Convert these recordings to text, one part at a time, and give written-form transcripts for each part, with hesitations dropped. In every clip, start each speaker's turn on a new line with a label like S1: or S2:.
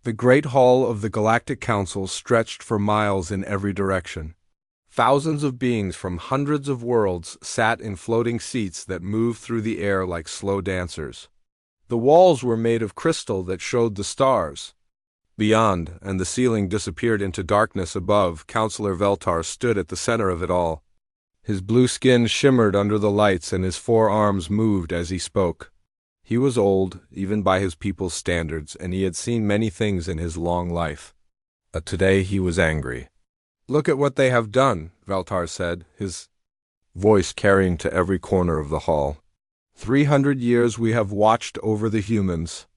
S1: The great hall of the Galactic Council stretched for miles in every direction. Thousands of beings from hundreds of worlds sat in floating seats that moved through the air like slow dancers. The walls were made of crystal that showed the stars. Beyond, and the ceiling disappeared into darkness above, Counselor Veltar stood at the center of it all. His blue skin shimmered under the lights and his 4 arms moved as he spoke. He was old, even by his people's standards, and he had seen many things in his long life. Today he was angry. "Look at what they have done," Veltar said, his voice carrying to every corner of the hall. 300 years we have watched over the humans.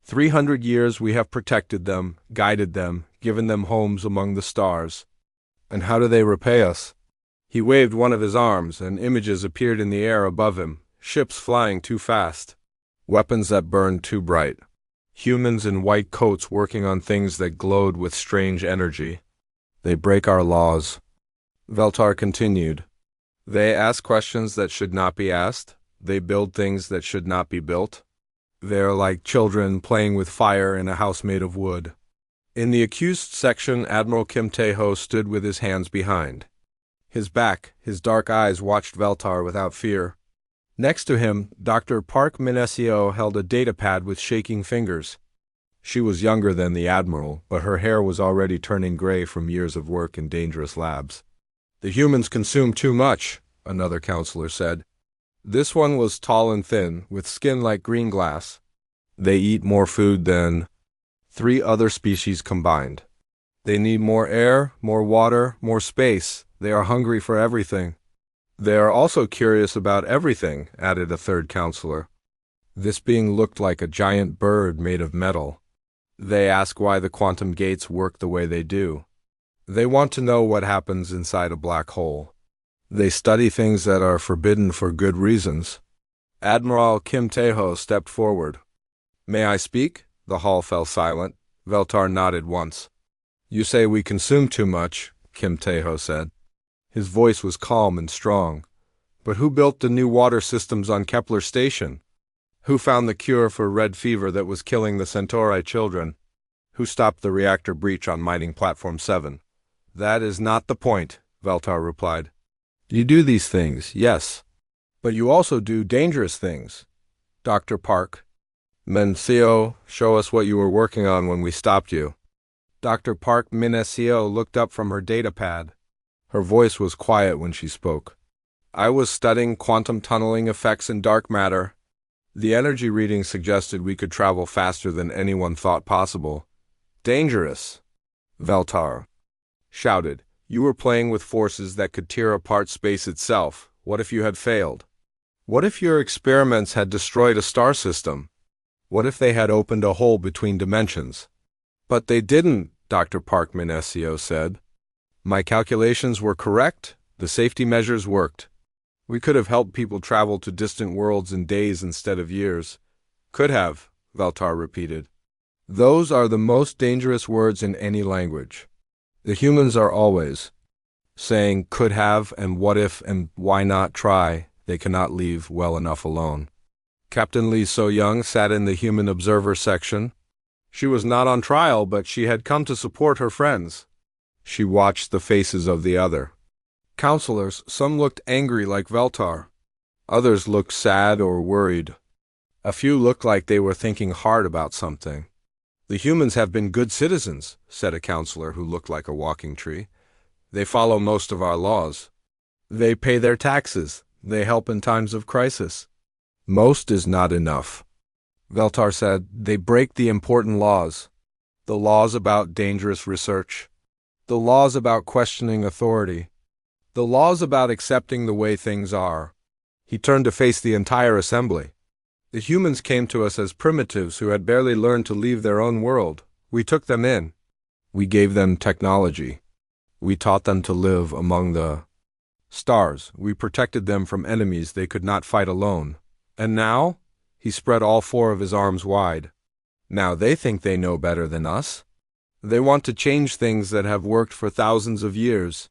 S1: 300 years we have protected them, guided them, given them homes among the stars. And how do they repay us? He waved one of his arms, and images appeared in the air above him, ships flying too fast, weapons that burned too bright, humans in white coats working on things that glowed with strange energy. They break our laws. Veltar continued. They ask questions that should not be asked. They build things that should not be built. They're like children playing with fire in a house made of wood. In the accused section, Admiral Kim Tae-ho stood with his hands behind. His dark eyes watched Veltar without fear. Next to him, Dr. Park Min-seo held a datapad with shaking fingers. She was younger than the Admiral, but her hair was already turning gray from years of work in dangerous labs. "The humans consume too much," another counselor said. This one was tall and thin, with skin like green glass. "They eat more food than 3 other species combined. They need more air, more water, more space. They are hungry for everything. They are also curious about everything," added a third counselor. This being looked like a giant bird made of metal. "They ask why the quantum gates work the way they do. They want to know what happens inside a black hole. They study things that are forbidden for good reasons." Admiral Kim Tae-ho stepped forward. "May I speak?" The hall fell silent. Veltar nodded once. "You say we consume too much," Kim Tae-ho said. His voice was calm and strong. "But who built the new water systems on Kepler Station? Who found the cure for red fever that was killing the Centauri children? Who stopped the reactor breach on Mining Platform 7? "That is not the point," Veltar replied. "You do these things, yes. But you also do dangerous things. Dr. Park Min-seo, show us what you were working on when we stopped you." Dr. Park Min-seo looked up from her datapad. Her voice was quiet when she spoke. "I was studying quantum tunneling effects in dark matter. The energy reading suggested we could travel faster than anyone thought possible. Dangerous." Veltar shouted. "You were playing with forces that could tear apart space itself. What if you had failed? What if your experiments had destroyed a star system? What if they had opened a hole between dimensions?" "But they didn't," Dr. Park Min-seo said. "My calculations were correct. The safety measures worked. We could have helped people travel to distant worlds in days instead of years." "Could have," Veltar repeated. "Those are the most dangerous words in any language. The humans are always saying could have and what if and why not try. They cannot leave well enough alone." Captain Lee So-young sat in the human observer section. She was not on trial, but she had come to support her friends. She watched the faces of the other counselors. Some looked angry like Veltar. Others looked sad or worried. A few looked like they were thinking hard about something. "The humans have been good citizens," said a counselor who looked like a walking tree. "They follow most of our laws. They pay their taxes. They help in times of crisis." "Most is not enough," Veltar said. "They break the important laws. The laws about dangerous research. The laws about questioning authority. The laws about accepting the way things are." He turned to face the entire assembly. "The humans came to us as primitives who had barely learned to leave their own world. We took them in. We gave them technology. We taught them to live among the stars. We protected them from enemies they could not fight alone. And now?" He spread all 4 of his arms wide. "Now they think they know better than us. They want to change things that have worked for thousands of years.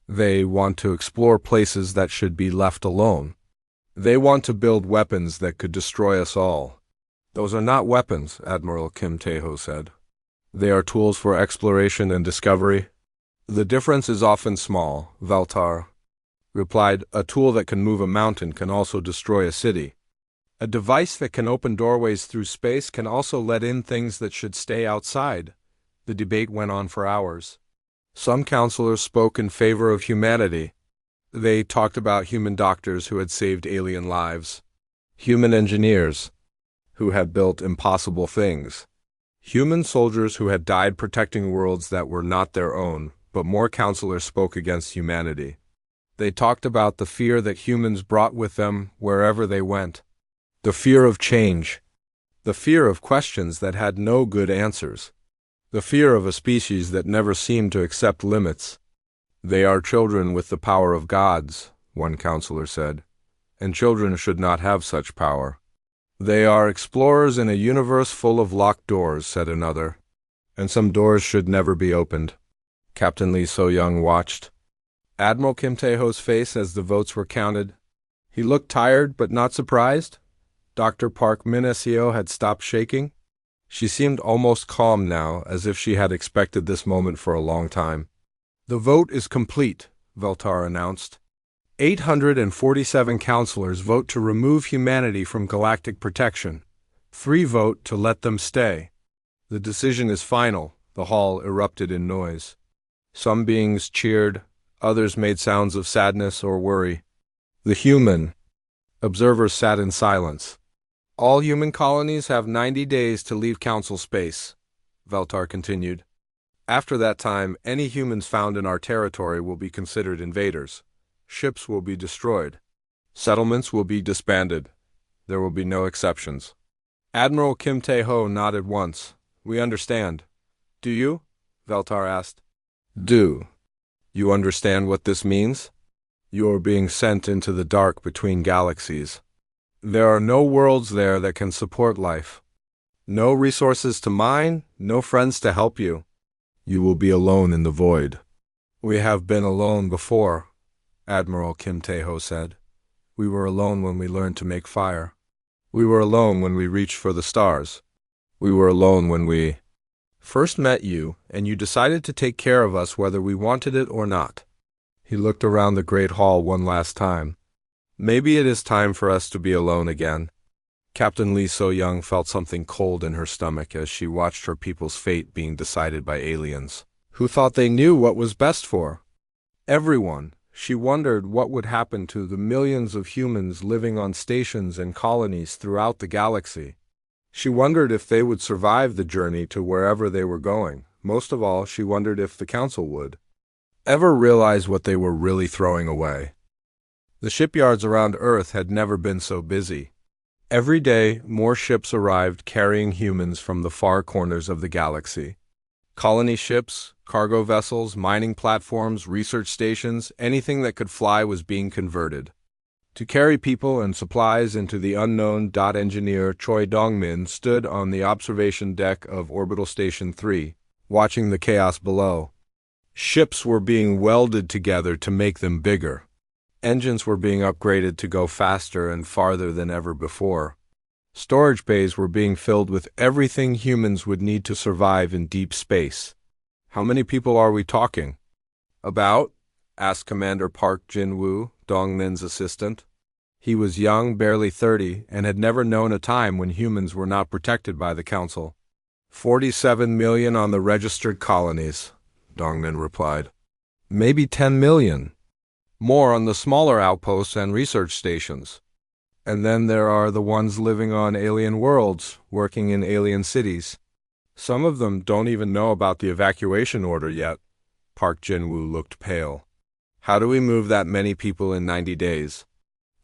S1: They want to explore places that should be left alone. They want to build weapons that could destroy us all." "Those are not weapons," Admiral Kim Tae-ho said. They are tools for exploration and discovery. The difference is often small, Valtar replied. A tool that can move a mountain can also destroy a city. A device that can open doorways through space can also let in things that should stay outside. The debate went on for hours. Some counselors spoke in favor of humanity. They talked about human doctors who had saved alien lives, human engineers who had built impossible things, human soldiers who had died protecting worlds that were not their own, but more counselors spoke against humanity. They talked about the fear that humans brought with them wherever they went. The fear of change. The fear of questions that had no good answers. The fear of a species that never seemed to accept limits. They are children with the power of gods, one counselor said, and children should not have such power. They are explorers in a universe full of locked doors, said another, and some doors should never be opened. Captain Lee So-young watched Admiral Kim Tae-ho's face as the votes were counted. He looked tired but not surprised. Dr. Park Min-seo had stopped shaking. She seemed almost calm now, as if she had expected this moment for a long time. The vote is complete, Valtar announced. 847 counselors vote to remove humanity from galactic protection. 3 vote to let them stay. The decision is final. The hall erupted in noise. Some beings cheered, others made sounds of sadness or worry. The human observers sat in silence. All human colonies have 90 days to leave council space, Valtar continued. After that time, any humans found in our territory will be considered invaders. Ships will be destroyed. Settlements will be disbanded. There will be no exceptions. Admiral Kim Tae-ho nodded once. We understand. Do you? Valtar asked. Do. You understand what this means? You are being sent into the dark between galaxies. There are no worlds there that can support life. No resources to mine, no friends to help you. You will be alone in the void. We have been alone before, Admiral Kim Tae-ho said. We were alone when we learned to make fire. We were alone when we reached for the stars. We were alone when we first met you, and you decided to take care of us whether we wanted it or not. He looked around the great hall one last time. Maybe it is time for us to be alone again. Captain Lee So-young felt something cold in her stomach as she watched her people's fate being decided by aliens, who thought they knew what was best for everyone. She wondered what would happen to the millions of humans living on stations and colonies throughout the galaxy. She wondered if they would survive the journey to wherever they were going. Most of all, she wondered if the council would ever realize what they were really throwing away. The shipyards around Earth had never been so busy. Every day, more ships arrived carrying humans from the far corners of the galaxy. Colony ships, cargo vessels, mining platforms, research stations, anything that could fly was being converted to carry people and supplies into the unknown. Engineer Choi Dong-min stood on the observation deck of Orbital Station 3, watching the chaos below. Ships were being welded together to make them bigger. Engines were being upgraded to go faster and farther than ever before. Storage bays were being filled with everything humans would need to survive in deep space. How many people are we talking about? Asked Commander Park Jin-woo, Dong-min's assistant. He was young, barely 30, and had never known a time when humans were not protected by the Council. 47 million on the registered colonies, Dong-min replied. Maybe 10 million. More on the smaller outposts and research stations. And then there are the ones living on alien worlds, working in alien cities. Some of them don't even know about the evacuation order yet. Park Jin-woo looked pale. How do we move that many people in 90 days?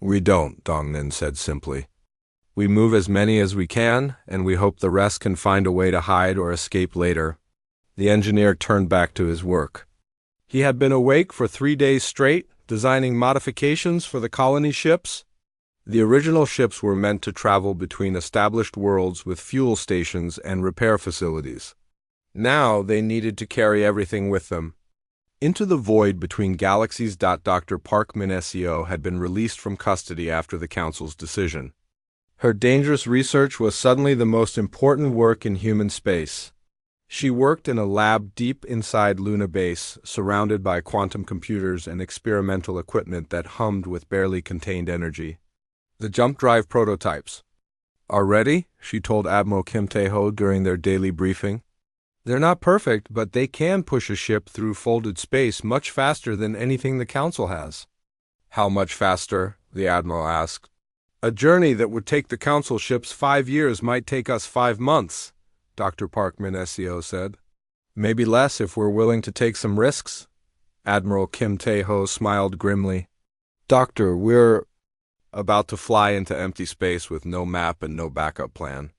S1: We don't, Dong-min said simply. We move as many as we can, and we hope the rest can find a way to hide or escape later. The engineer turned back to his work. He had been awake for 3 days straight, designing modifications for the colony ships. The original ships were meant to travel between established worlds with fuel stations and repair facilities. Now they needed to carry everything with them. Into the void between galaxies. Dr. Park Min-seo had been released from custody after the Council's decision. Her dangerous research was suddenly the most important work in human space. She worked in a lab deep inside Luna Base, surrounded by quantum computers and experimental equipment that hummed with barely contained energy. The jump drive prototypes are ready, she told Admiral Kim Tae-ho during their daily briefing. They're not perfect, but they can push a ship through folded space much faster than anything the Council has. How much faster? The Admiral asked. A journey that would take the Council ships 5 years might take us 5 months, Dr. Park Min-seo said. Maybe less if we're willing to take some risks. Admiral Kim Tae-ho smiled grimly. Doctor, we're about to fly into empty space with no map and no backup plan.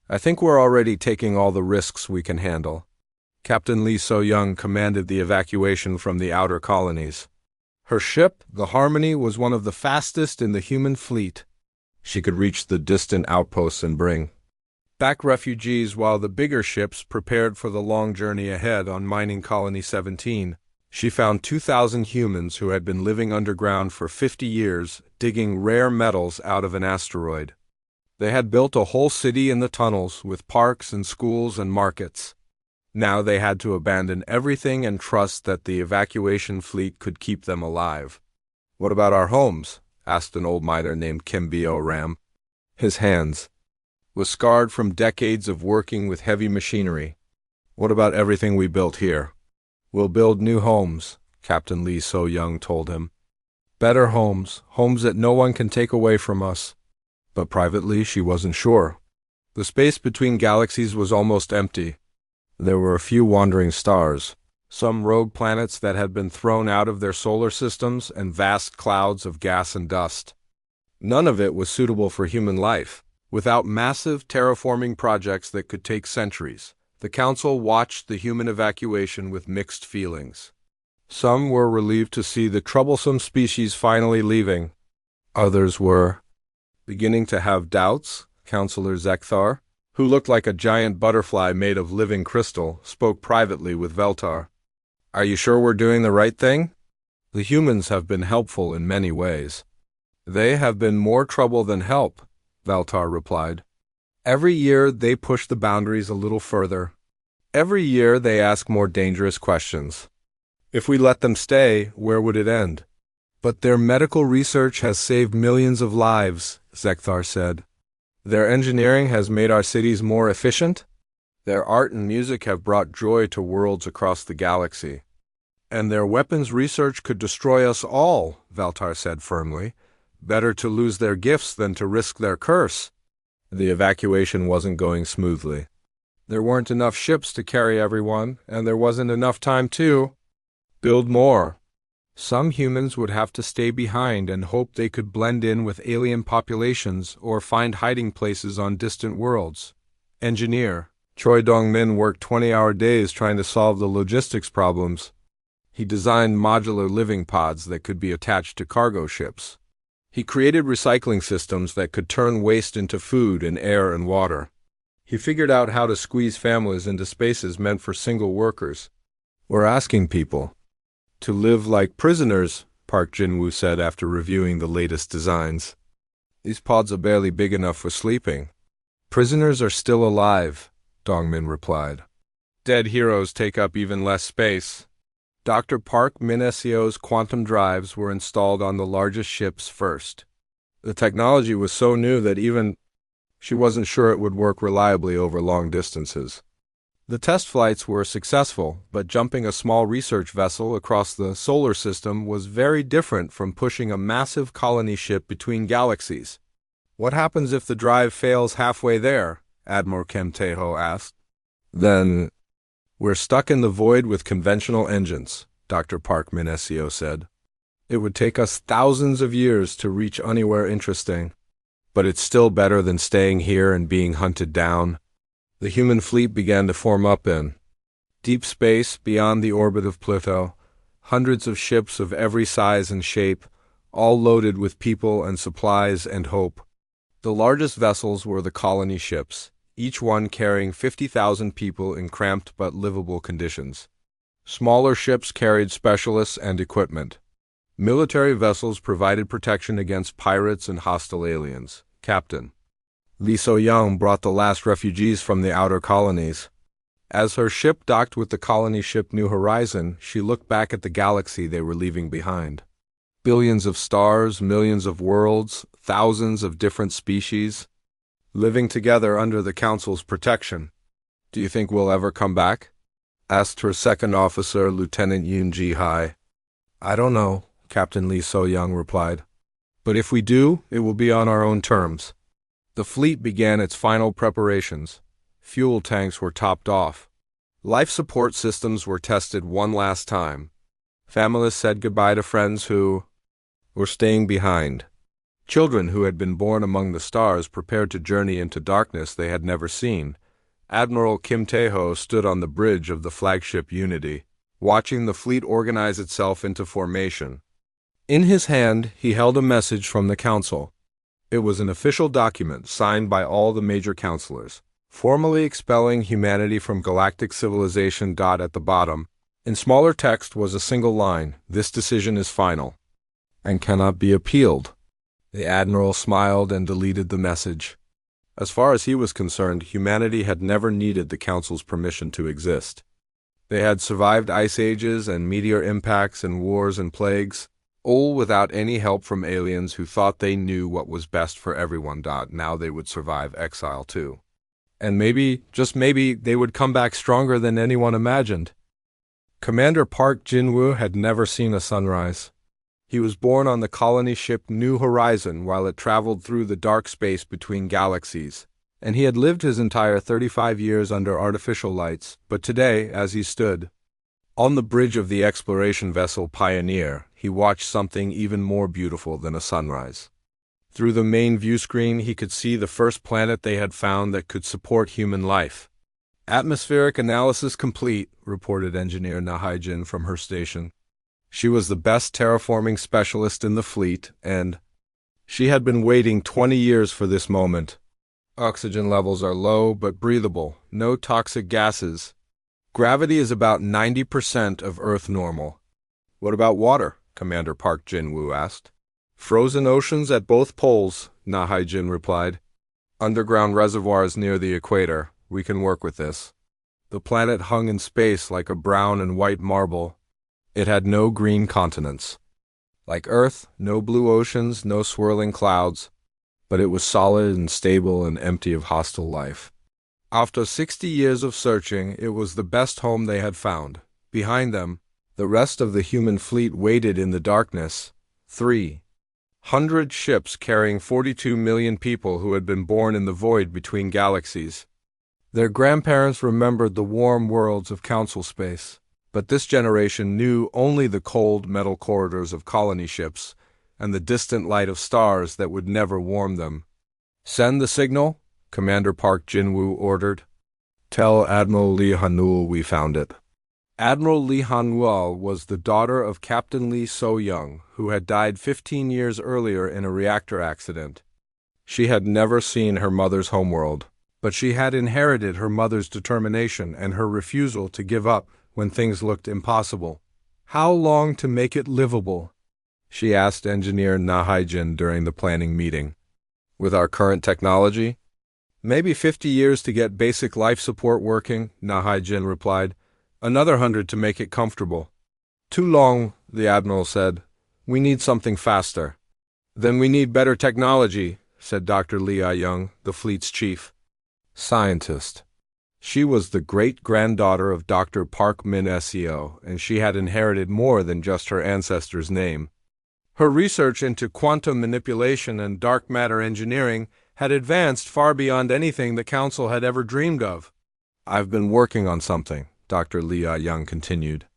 S1: I think we're already taking all the risks we can handle. Captain Lee So-young commanded the evacuation from the outer colonies. Her ship, the Harmony, was one of the fastest in the human fleet. She could reach the distant outposts and bring back refugees while the bigger ships prepared for the long journey ahead on Mining Colony 17. She found 2,000 humans who had been living underground for 50 years, digging rare metals out of an asteroid. They had built a whole city in the tunnels with parks and schools and markets. Now they had to abandon everything and trust that the evacuation fleet could keep them alive. What about our homes? Asked an old miner named Kim Bio-ram. His hands was scarred from decades of working with heavy machinery. What about everything we built here? We'll build new homes, Captain Lee So-young told him. Better homes, homes that no one can take away from us. But privately, she wasn't sure. The space between galaxies was almost empty. There were a few wandering stars, some rogue planets that had been thrown out of their solar systems, and vast clouds of gas and dust. None of it was suitable for human life. Without massive terraforming projects that could take centuries, the Council watched the human evacuation with mixed feelings. Some were relieved to see the troublesome species finally leaving. Others were beginning to have doubts. Counselor Zekthar, who looked like a giant butterfly made of living crystal, spoke privately with Veltar. Are you sure we're doing the right thing? The humans have been helpful in many ways. They have been more trouble than help, Veltar replied. Every year they push the boundaries a little further. Every year they ask more dangerous questions. If we let them stay, where would it end? But their medical research has saved millions of lives, Zekthar said. Their engineering has made our cities more efficient. Their art and music have brought joy to worlds across the galaxy. And their weapons research could destroy us all, Veltar said firmly. Better to lose their gifts than to risk their curse. The evacuation wasn't going smoothly. There weren't enough ships to carry everyone, and there wasn't enough time to build more. Some humans would have to stay behind and hope they could blend in with alien populations or find hiding places on distant worlds. Engineer Choi Dong-min worked 20-hour days trying to solve the logistics problems. He designed modular living pods that could be attached to cargo ships. He created recycling systems that could turn waste into food and air and water. He figured out how to squeeze families into spaces meant for single workers. We're asking people to live like prisoners, Park Jin-woo said after reviewing the latest designs. These pods are barely big enough for sleeping. Prisoners are still alive, Dong-min replied. Dead heroes take up even less space. Dr. Park Min-seo's quantum drives were installed on the largest ships first. The technology was so new that even she wasn't sure it would work reliably over long distances. The test flights were successful, but jumping a small research vessel across the solar system was very different from pushing a massive colony ship between galaxies. What happens if the drive fails halfway there? Admiral Kim Tae-ho asked. Then we're stuck in the void with conventional engines, Dr. Park Min-seo said. It would take us thousands of years to reach anywhere interesting, but it's still better than staying here and being hunted down. The human fleet began to form up in deep space beyond the orbit of Pluto, hundreds of ships of every size and shape, all loaded with people and supplies and hope. The largest vessels were the colony ships, each one carrying 50,000 people in cramped but livable conditions. Smaller ships carried specialists and equipment. Military vessels provided protection against pirates and hostile aliens. Captain Lee So-young brought the last refugees from the outer colonies. As her ship docked with the colony ship New Horizon, she looked back at the galaxy they were leaving behind. Billions of stars, millions of worlds, thousands of different species, living together under the Council's protection. "Do you think we'll ever come back?" asked her second officer, Lieutenant Yoon Ji-hai. "I don't know," Captain Lee So-young replied. "But if we do, it will be on our own terms." The fleet began its final preparations. Fuel tanks were topped off. Life support systems were tested one last time. Families said goodbye to friends who were staying behind. Children who had been born among the stars prepared to journey into darkness they had never seen. Admiral Kim Tae-ho stood on the bridge of the flagship Unity, watching the fleet organize itself into formation. In his hand, he held a message from the Council. It was an official document signed by all the major counselors, formally expelling humanity from galactic civilization. At the bottom, in smaller text, was a single line: "This decision is final and cannot be appealed." The Admiral smiled and deleted the message. As far as he was concerned, humanity had never needed the Council's permission to exist. They had survived ice ages and meteor impacts and wars and plagues, all without any help from aliens who thought they knew what was best for everyone. Now they would survive exile too. And maybe, just maybe, they would come back stronger than anyone imagined. Commander Park Jin-woo had never seen a sunrise. He was born on the colony ship New Horizon while it traveled through the dark space between galaxies, and he had lived his entire 35 years under artificial lights. But today, as he stood on the bridge of the exploration vessel Pioneer, he watched something even more beautiful than a sunrise. Through the main view screen, he could see the first planet they had found that could support human life. "Atmospheric analysis complete," reported Engineer Na-hae-jin from her station. She was the best terraforming specialist in the fleet, and she had been waiting 20 years for this moment. "Oxygen levels are low but breathable, no toxic gases. Gravity is about 90% of Earth normal." "What about water?" Commander Park Jin-woo asked. "Frozen oceans at both poles," Na-hae-jin replied. "Underground reservoirs near the equator. We can work with this." The planet hung in space like a brown and white marble. It had no green continents. Like Earth, no blue oceans, no swirling clouds, but it was solid and stable and empty of hostile life. After 60 years of searching, it was the best home they had found. Behind them, the rest of the human fleet waited in the darkness. 300 ships carrying 42 million people who had been born in the void between galaxies. Their grandparents remembered the warm worlds of Council space. But this generation knew only the cold metal corridors of colony ships and the distant light of stars that would never warm them. "Send the signal," Commander Park Jin-woo ordered. "Tell Admiral Lee Han-woo we found it." Admiral Lee Han-woo was the daughter of Captain Lee So-young, who had died 15 years earlier in a reactor accident. She had never seen her mother's homeworld, but she had inherited her mother's determination and her refusal to give up when things looked impossible. "How long to make it livable?" she asked Engineer Na-hae-jin during the planning meeting. "With our current technology? Maybe 50 years to get basic life support working," Na-hae-jin replied. "Another 100 to make it comfortable." "Too long," the Admiral said. "We need something faster." "Then we need better technology," said Dr. Lee Ah-young, the fleet's chief scientist. She was the great-granddaughter of Dr. Park Min-seo, and she had inherited more than just her ancestor's name. Her research into quantum manipulation and dark matter engineering had advanced far beyond anything the Council had ever dreamed of. "I've been working on something," Dr. Lee Ah-young continued.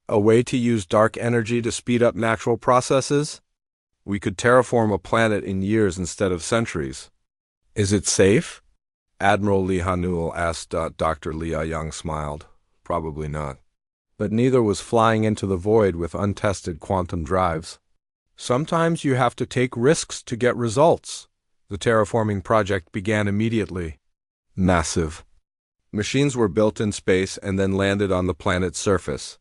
S1: "A way to use dark energy to speed up natural processes? We could terraform a planet in years instead of centuries." "Is it safe?" Admiral Lee Han-woo asked. Dr. Lee Ah-young smiled. "Probably not. But neither was flying into the void with untested quantum drives. Sometimes you have to take risks to get results." The terraforming project began immediately. Massive machines were built in space and then landed on the planet's surface.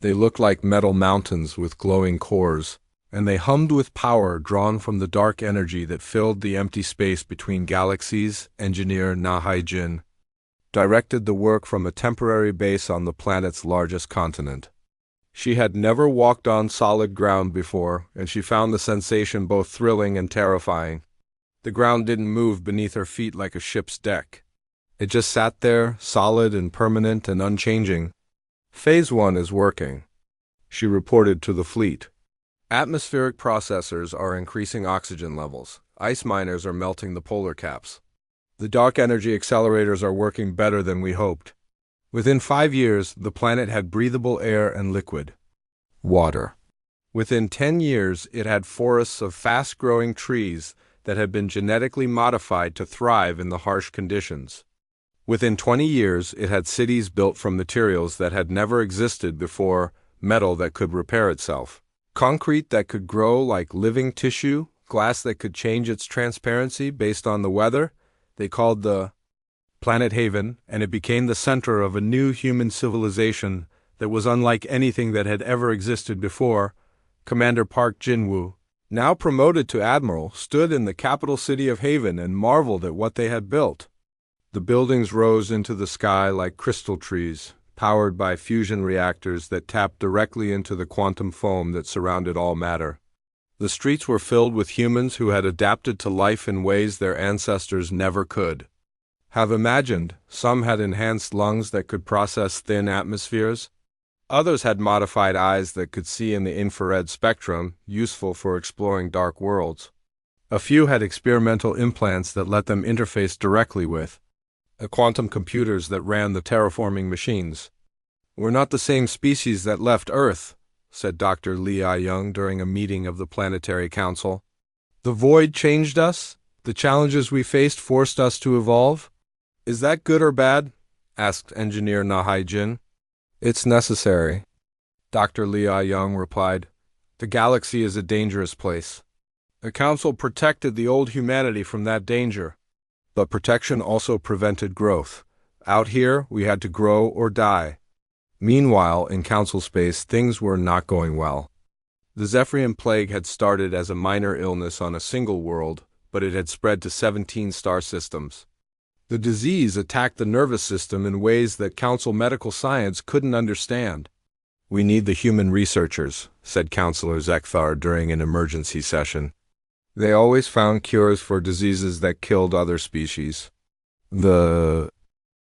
S1: They looked like metal mountains with glowing cores, and they hummed with power drawn from the dark energy that filled the empty space between galaxies, Engineer Na-hae-jin directed the work from a temporary base on the planet's largest continent. She had never walked on solid ground before, and she found the sensation both thrilling and terrifying. The ground didn't move beneath her feet like a ship's deck. It just sat there, solid and permanent and unchanging. Phase 1 is working, she reported to the fleet. Atmospheric processors are increasing oxygen levels. Ice miners are melting the polar caps. The dark energy accelerators are working better than we hoped. Within 5 years, the planet had breathable air and liquid water. Within 10 years, it had forests of fast-growing trees that had been genetically modified to thrive in the harsh conditions. Within 20 years, it had cities built from materials that had never existed before, metal that could repair itself, concrete that could grow like living tissue, glass that could change its transparency based on the weather. They called the planet Haven, and it became the center of a new human civilization that was unlike anything that had ever existed before. Commander Park Jin-woo, now promoted to admiral, stood in the capital city of Haven and marveled at what they had built. The buildings rose into the sky like crystal trees, powered by fusion reactors that tapped directly into the quantum foam that surrounded all matter. The streets were filled with humans who had adapted to life in ways their ancestors never could have imagined. Some had enhanced lungs that could process thin atmospheres. Others had modified eyes that could see in the infrared spectrum, useful for exploring dark worlds. A few had experimental implants that let them interface directly with quantum computers that ran the terraforming machines. "We're not the same species that left Earth," said Dr. Lee I-young during a meeting of the Planetary Council. "The void changed us? The challenges we faced forced us to evolve? Is that good or bad?" asked engineer Na-hai-jin. "It's necessary," Dr. Lee I-young replied. "The galaxy is a dangerous place. The Council protected the old humanity from that danger. But protection also prevented growth. Out here, we had to grow or die." Meanwhile, in Council space, things were not going well. The Zephyrian plague had started as a minor illness on a single world, but it had spread to 17 star systems. The disease attacked the nervous system in ways that Council medical science couldn't understand. "We need the human researchers," said Councillor Zekthar during an emergency session. "They always found cures for diseases that killed other species." "The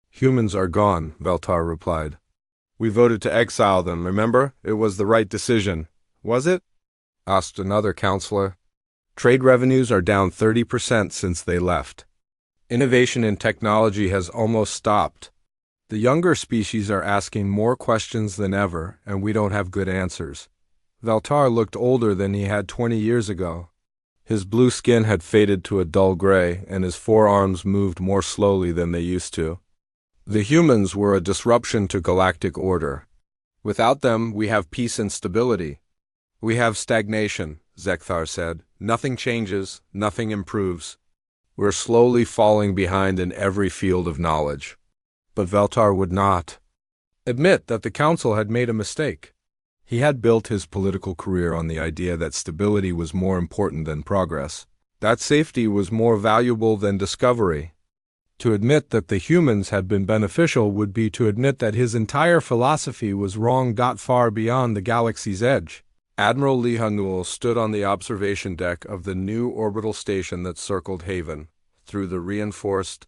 S1: humans are gone," Veltar replied. "We voted to exile them, remember? It was the right decision. Was it?" asked another counselor. "Trade revenues are down 30% since they left. Innovation in technology has almost stopped. The younger species are asking more questions than ever, and we don't have good answers." Veltar looked older than he had 20 years ago. His blue skin had faded to a dull gray, and his forearms moved more slowly than they used to. "The humans were a disruption to galactic order. Without them, we have peace and stability." "We have stagnation," Zekthar said. "Nothing changes, nothing improves. We're slowly falling behind in every field of knowledge." But Veltar would not admit that the Council had made a mistake. He had built his political career on the idea that stability was more important than progress, that safety was more valuable than discovery. To admit that the humans had been beneficial would be to admit that his entire philosophy was wrong. Far beyond the galaxy's edge, Admiral Lee Han-nul stood on the observation deck of the new orbital station that circled Haven. Through the reinforced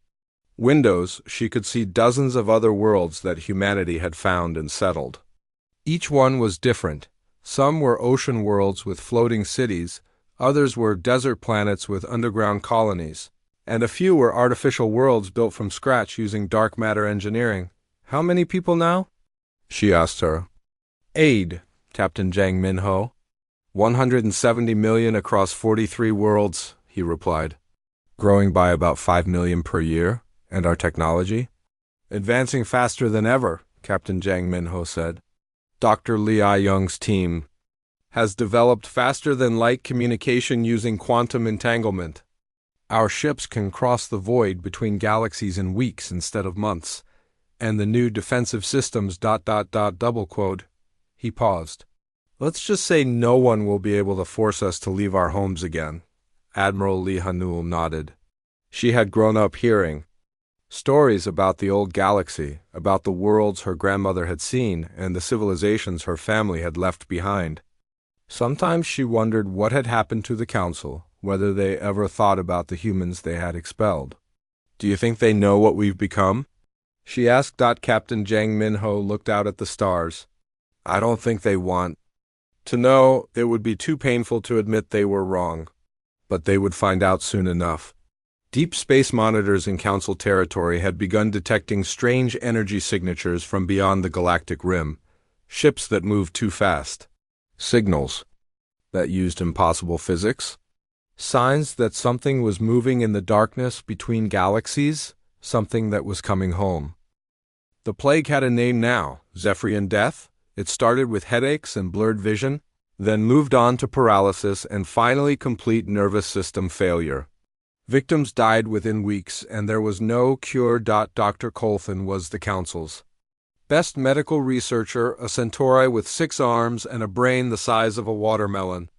S1: windows, she could see dozens of other worlds that humanity had found and settled. Each one was different. Some were ocean worlds with floating cities, others were desert planets with underground colonies, and a few were artificial worlds built from scratch using dark matter engineering. "How many people now?" she asked her. "Aid, Captain Jang Min-ho. 170 million across 43 worlds," he replied. "Growing by about 5 million per year, and our technology?" "Advancing faster than ever," Captain Jang Min-ho said. "Dr. Lee I-young's team has developed faster-than-light communication using quantum entanglement. Our ships can cross the void between galaxies in weeks instead of months, and the new defensive systems ... double quote." He paused. "Let's just say no one will be able to force us to leave our homes again." Admiral Lee Han-nul nodded. She had grown up hearing Stories about the old galaxy, about the worlds her grandmother had seen and the civilizations her family had left behind. Sometimes she wondered what had happened to the council, whether they ever thought about the humans they had expelled. "Do you think they know what we've become?" she asked. Captain Jang Minho looked out at the stars. "I don't think they want to know. It would be too painful to admit they were wrong. But they would find out soon enough." Deep space monitors in Council territory had begun detecting strange energy signatures from beyond the galactic rim, ships that moved too fast, signals that used impossible physics, signs that something was moving in the darkness between galaxies, something that was coming home. The plague had a name now, Zephyrian death. It started with headaches and blurred vision, then moved on to paralysis and finally complete nervous system failure. Victims died within weeks, and there was no cure. Dr. Colthan was the Council's best medical researcher, a centauri with 6 arms and a brain the size of a watermelon.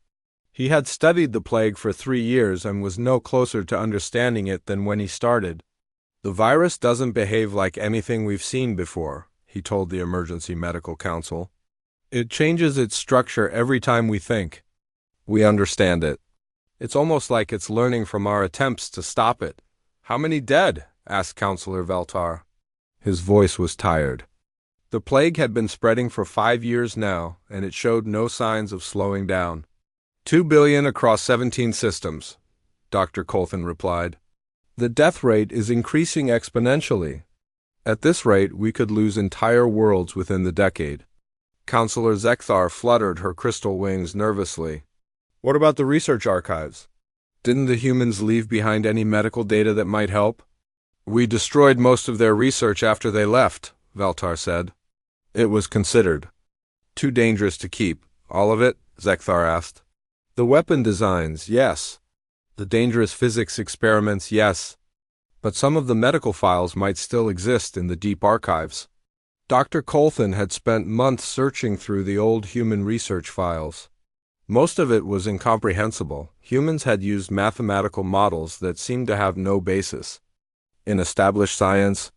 S1: He had studied the plague for 3 years and was no closer to understanding it than when he started. "The virus doesn't behave like anything we've seen before," he told the Emergency Medical Council. "It changes its structure every time we think we understand it. It's almost like it's learning from our attempts to stop it." "How many dead?" asked Counselor Veltar. His voice was tired. The plague had been spreading for 5 years now, and it showed no signs of slowing down. 2 billion across 17 systems, Dr. Colthan replied. "The death rate is increasing exponentially. At this rate, we could lose entire worlds within the decade." Counselor Zekthar fluttered her crystal wings nervously. "What about the research archives? Didn't the humans leave behind any medical data that might help?" "We destroyed most of their research after they left," Veltar said. "It was considered too dangerous to keep." "All of it?" Zekthar asked. "The weapon designs, yes. The dangerous physics experiments, yes. But some of the medical files might still exist in the deep archives." Dr. Colthan had spent months searching through the old human research files. Most of it was incomprehensible. Humans had used mathematical models that seemed to have no basis in established science.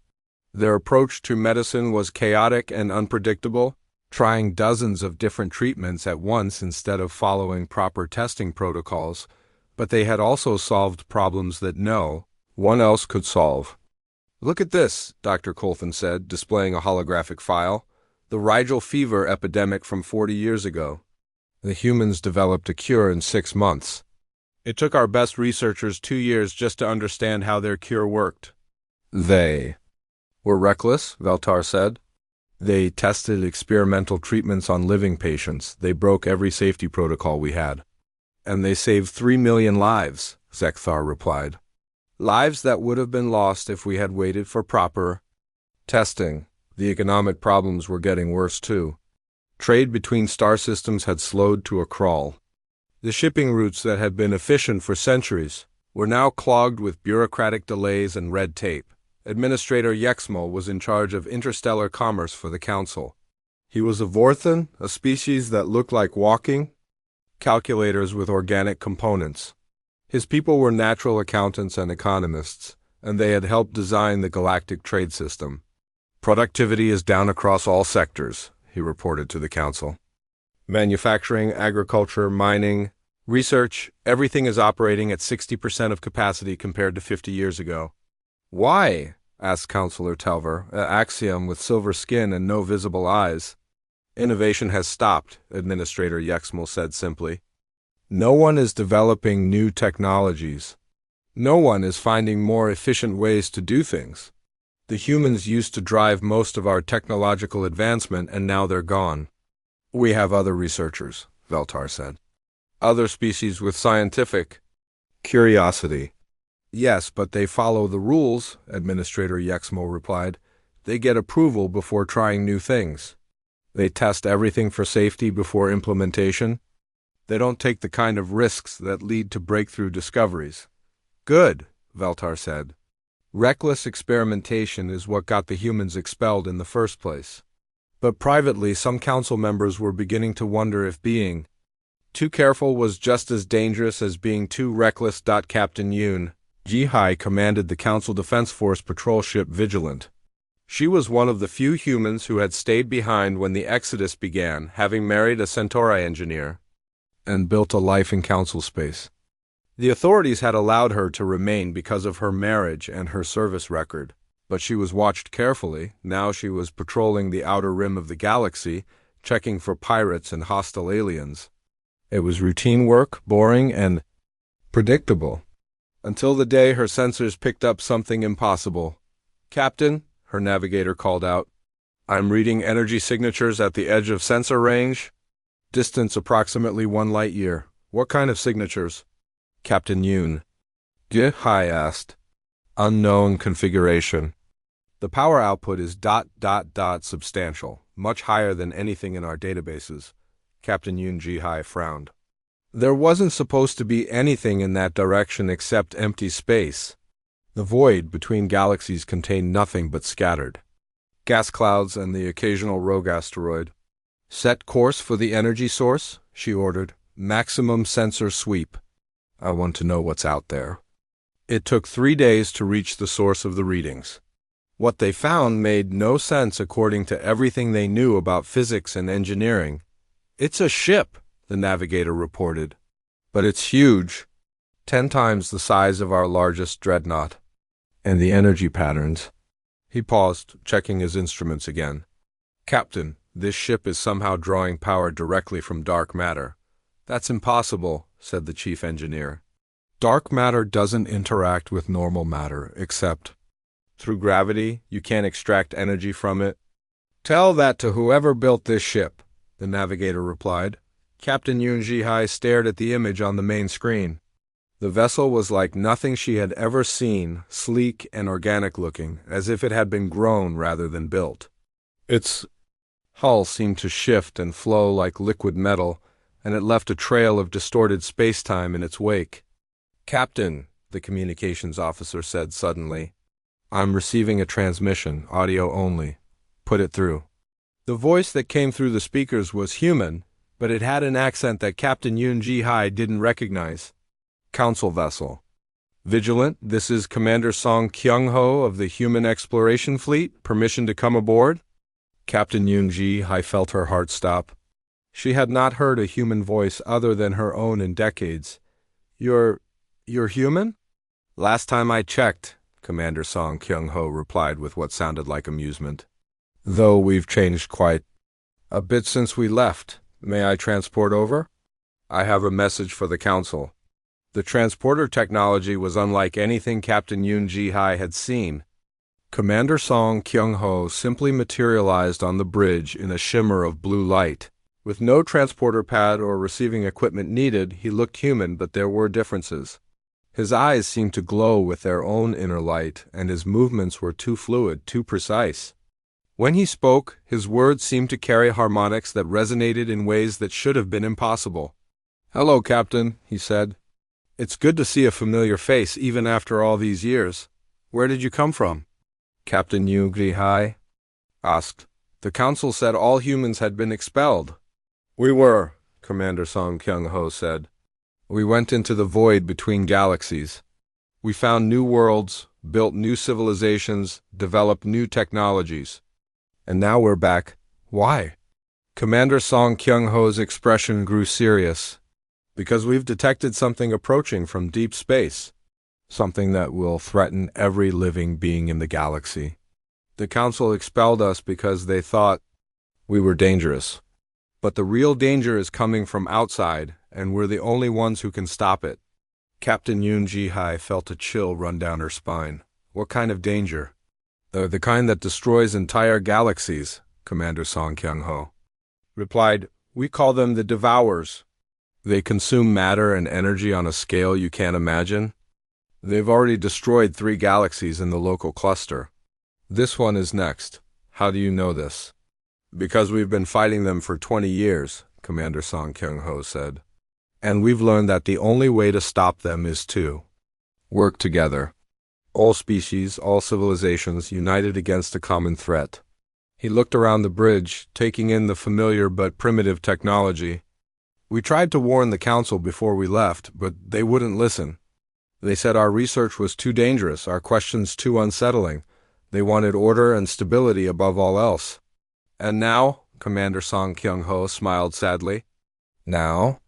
S1: Their approach to medicine was chaotic and unpredictable, trying dozens of different treatments at once instead of following proper testing protocols, but they had also solved problems that no one else could solve. "Look at this," Dr. Colthan said, displaying a holographic file. "The Rigel fever epidemic from 40 years ago. The humans developed a cure in 6 months. It took our best researchers 2 years just to understand how their cure worked." "They were reckless," Veltar said. "They tested experimental treatments on living patients. They broke every safety protocol we had." "And they saved 3 million lives," Zekthar replied. "Lives that would have been lost if we had waited for proper testing." The economic problems were getting worse too. Trade between star systems had slowed to a crawl. The shipping routes that had been efficient for centuries were now clogged with bureaucratic delays and red tape. Administrator Yexmal was in charge of interstellar commerce for the Council. He was a Vorthan, a species that looked like walking calculators with organic components. His people were natural accountants and economists, and they had helped design the galactic trade system. "Productivity is down across all sectors," he reported to the Council. "Manufacturing, agriculture, mining, research, everything is operating at 60% of capacity compared to 50 years ago." "Why?" asked Counselor Telver, an axiom with silver skin and no visible eyes. "Innovation has stopped," Administrator Yexmal said simply. "No one is developing new technologies. No one is finding more efficient ways to do things. The humans used to drive most of our technological advancement, and now they're gone." "We have other researchers," Veltar said. "Other species with scientific curiosity." "Yes, but they follow the rules," Administrator Yexmal replied. "They get approval before trying new things. They test everything for safety before implementation. They don't take the kind of risks that lead to breakthrough discoveries." "Good," Veltar said. "Reckless experimentation is what got the humans expelled in the first place." But privately, some council members were beginning to wonder if being too careful was just as dangerous as being too reckless. Captain Yoon Ji-hai commanded the Council Defense Force patrol ship Vigilant. She was one of the few humans who had stayed behind when the Exodus began, having married a Centauri engineer and built a life in Council space. The authorities had allowed her to remain because of her marriage and her service record, but she was watched carefully. Now she was patrolling the outer rim of the galaxy, checking for pirates and hostile aliens. It was routine work, boring and predictable, until the day her sensors picked up something impossible. "Captain," her navigator called out, "I'm reading energy signatures at the edge of sensor range. Distance approximately 1 light year. What kind of signatures?" Captain Yoon. Ji-hai asked. "Unknown configuration. The power output is ... substantial, much higher than anything in our databases." Captain Yoon Ji-hai frowned. There wasn't supposed to be anything in that direction except empty space. The void between galaxies contained nothing but scattered gas clouds and the occasional rogue asteroid. "Set course for the energy source," she ordered. "Maximum sensor sweep. I want to know what's out there." It took 3 days to reach the source of the readings. What they found made no sense according to everything they knew about physics and engineering. "It's a ship," the navigator reported. "But it's huge. 10 times the size of our largest dreadnought. And the energy patterns." He paused, checking his instruments again. "Captain, this ship is somehow drawing power directly from dark matter." "That's impossible," said the chief engineer. "Dark matter doesn't interact with normal matter, except through gravity. You can't extract energy from it." "Tell that to whoever built this ship," the navigator replied. Captain Yoon Ji-hai stared at the image on the main screen. The vessel was like nothing she had ever seen, sleek and organic-looking, as if it had been grown rather than built. Its hull seemed to shift and flow like liquid metal, and it left a trail of distorted space-time in its wake. "Captain," the communications officer said suddenly, "I'm receiving a transmission, audio only. Put it through." The voice that came through the speakers was human, but it had an accent that Captain Yoon Ji-hai didn't recognize. "Council vessel. Vigilant, this is Commander Song Kyung-ho of the Human Exploration Fleet. Permission to come aboard?" Captain Yoon Ji-hai felt her heart stop. She had not heard a human voice other than her own in decades. You're human?" "Last time I checked," Commander Song Kyung-ho replied with what sounded like amusement. "Though we've changed quite a bit since we left. May I transport over?" "I have a message for the Council." The transporter technology was unlike anything Captain Yoon Ji-hai had seen. Commander Song Kyung-ho simply materialized on the bridge in a shimmer of blue light. With no transporter pad or receiving equipment needed, he looked human, but there were differences. His eyes seemed to glow with their own inner light, and his movements were too fluid, too precise. When he spoke, his words seemed to carry harmonics that resonated in ways that should have been impossible. "Hello, Captain," he said. "It's good to see a familiar face even after all these years. Where did you come from?" Captain Yoon Ji-hai asked. "The Council said all humans had been expelled." "We were," Commander Song Kyung-ho said. "We went into the void between galaxies. We found new worlds, built new civilizations, developed new technologies. And now we're back." "Why?" Commander Song Kyung-ho's expression grew serious. "Because we've detected something approaching from deep space. Something that will threaten every living being in the galaxy. The Council expelled us because they thought we were dangerous. But the real danger is coming from outside, and we're the only ones who can stop it." Captain Yoon Ji-hai felt a chill run down her spine. "What kind of danger?" The kind that destroys entire galaxies," Commander Song Kyung-ho replied. "We call them the Devourers. They consume matter and energy on a scale you can't imagine. They've already destroyed 3 galaxies in the local cluster. This one is next. How do you know this?" "Because we've been fighting them for 20 years, Commander Song Kyung-ho said. "And we've learned that the only way to stop them is to work together. All species, all civilizations, united against a common threat." He looked around the bridge, taking in the familiar but primitive technology. "We tried to warn the Council before we left, but they wouldn't listen. They said our research was too dangerous, our questions too unsettling. They wanted order and stability above all else. And now, Commander Song Kyung-ho smiled sadly. Now?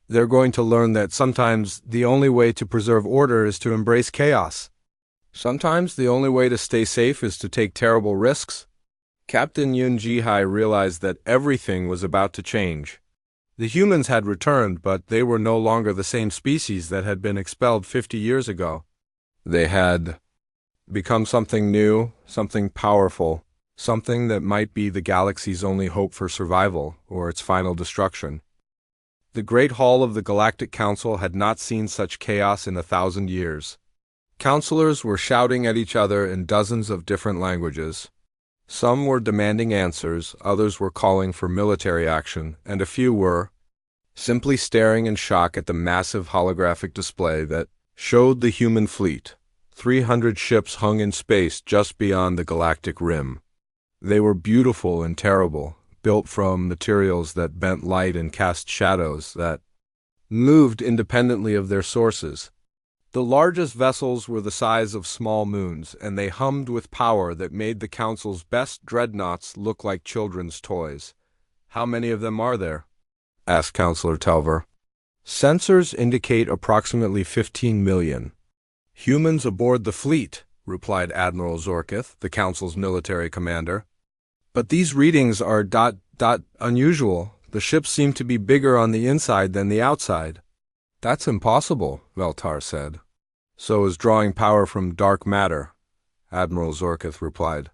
S1: They're going to learn that sometimes the only way to preserve order is to embrace chaos. Sometimes the only way to stay safe is to take terrible risks. Captain Yoon Ji-hai realized that everything was about to change. The humans had returned, but they were no longer the same species that had been expelled 50 years ago. They had become something new, something powerful, something that might be the galaxy's only hope for survival or its final destruction. The Great Hall of the Galactic Council had not seen such chaos in 1,000 years. Counselors were shouting at each other in dozens of different languages. Some were demanding answers, others were calling for military action, and a few were simply staring in shock at the massive holographic display that showed the human fleet. 300 ships hung in space just beyond the galactic rim. They were beautiful and terrible, built from materials that bent light and cast shadows that moved independently of their sources. The largest vessels were the size of small moons, and they hummed with power that made the Council's best dreadnoughts look like children's toys. "How many of them are there?" asked Counselor Telver. "Sensors indicate approximately 15 million. "Humans aboard the fleet," replied Admiral Zorkith, the Council's military commander. "But these readings are unusual. The ships seem to be bigger on the inside than the outside." "That's impossible," Veltar said. "So is drawing power from dark matter," Admiral Zorkith replied.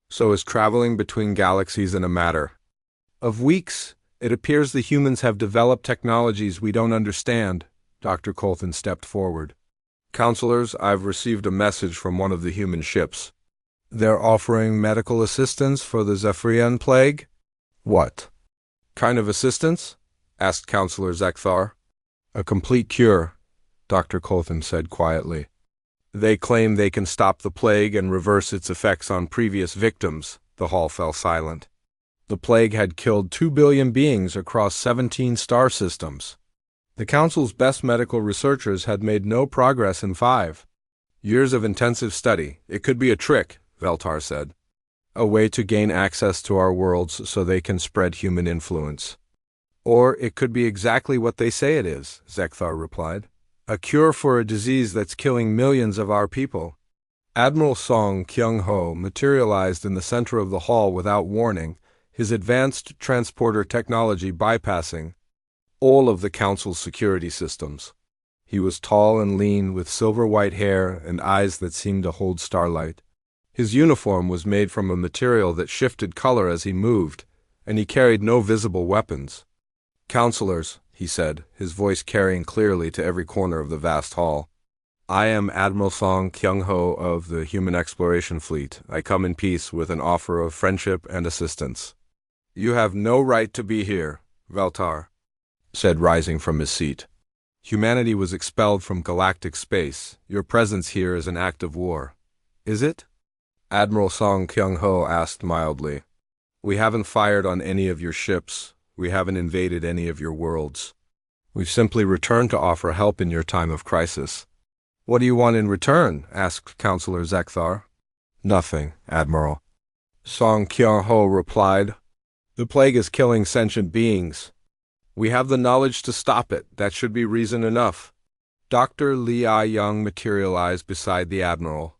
S1: "So is traveling between galaxies in a matter of weeks. It appears the humans have developed technologies we don't understand." Dr. Colton stepped forward. "Counselors, I've received a message from one of the human ships. They're offering medical assistance for the Zephyrian plague." "What kind of assistance?" asked Counselor Zekthar. "A complete cure," Dr. Colton said quietly. "They claim they can stop the plague and reverse its effects on previous victims." The hall fell silent. The plague had killed 2 billion beings across 17 star systems. The Council's best medical researchers had made no progress in 5 years of intensive study. "It could be a trick," Veltar said. "A way to gain access to our worlds so they can spread human influence." "Or it could be exactly what they say it is," Zekthar replied. "A cure for a disease that's killing millions of our people." Admiral Song Kyung-ho materialized in the center of the hall without warning, his advanced transporter technology bypassing all of the Council's security systems. He was tall and lean, with silver-white hair and eyes that seemed to hold starlight. His uniform was made from a material that shifted color as he moved, and he carried no visible weapons. "Counselors," he said, his voice carrying clearly to every corner of the vast hall. "I am Admiral Song Kyung-ho of the Human Exploration Fleet. I come in peace with an offer of friendship and assistance." "You have no right to be here," Veltar said, rising from his seat. "Humanity was expelled from galactic space. Your presence here is an act of war." "Is it?" Admiral Song Kyung-ho asked mildly. "We haven't fired on any of your ships. We haven't invaded any of your worlds. We've simply returned to offer help in your time of crisis." "What do you want in return?" asked Counselor Zekthar. "Nothing, Admiral," Song Kyung-ho replied. "The plague is killing sentient beings. We have the knowledge to stop it. That should be reason enough." Dr. Lee Ah-young materialized beside the Admiral.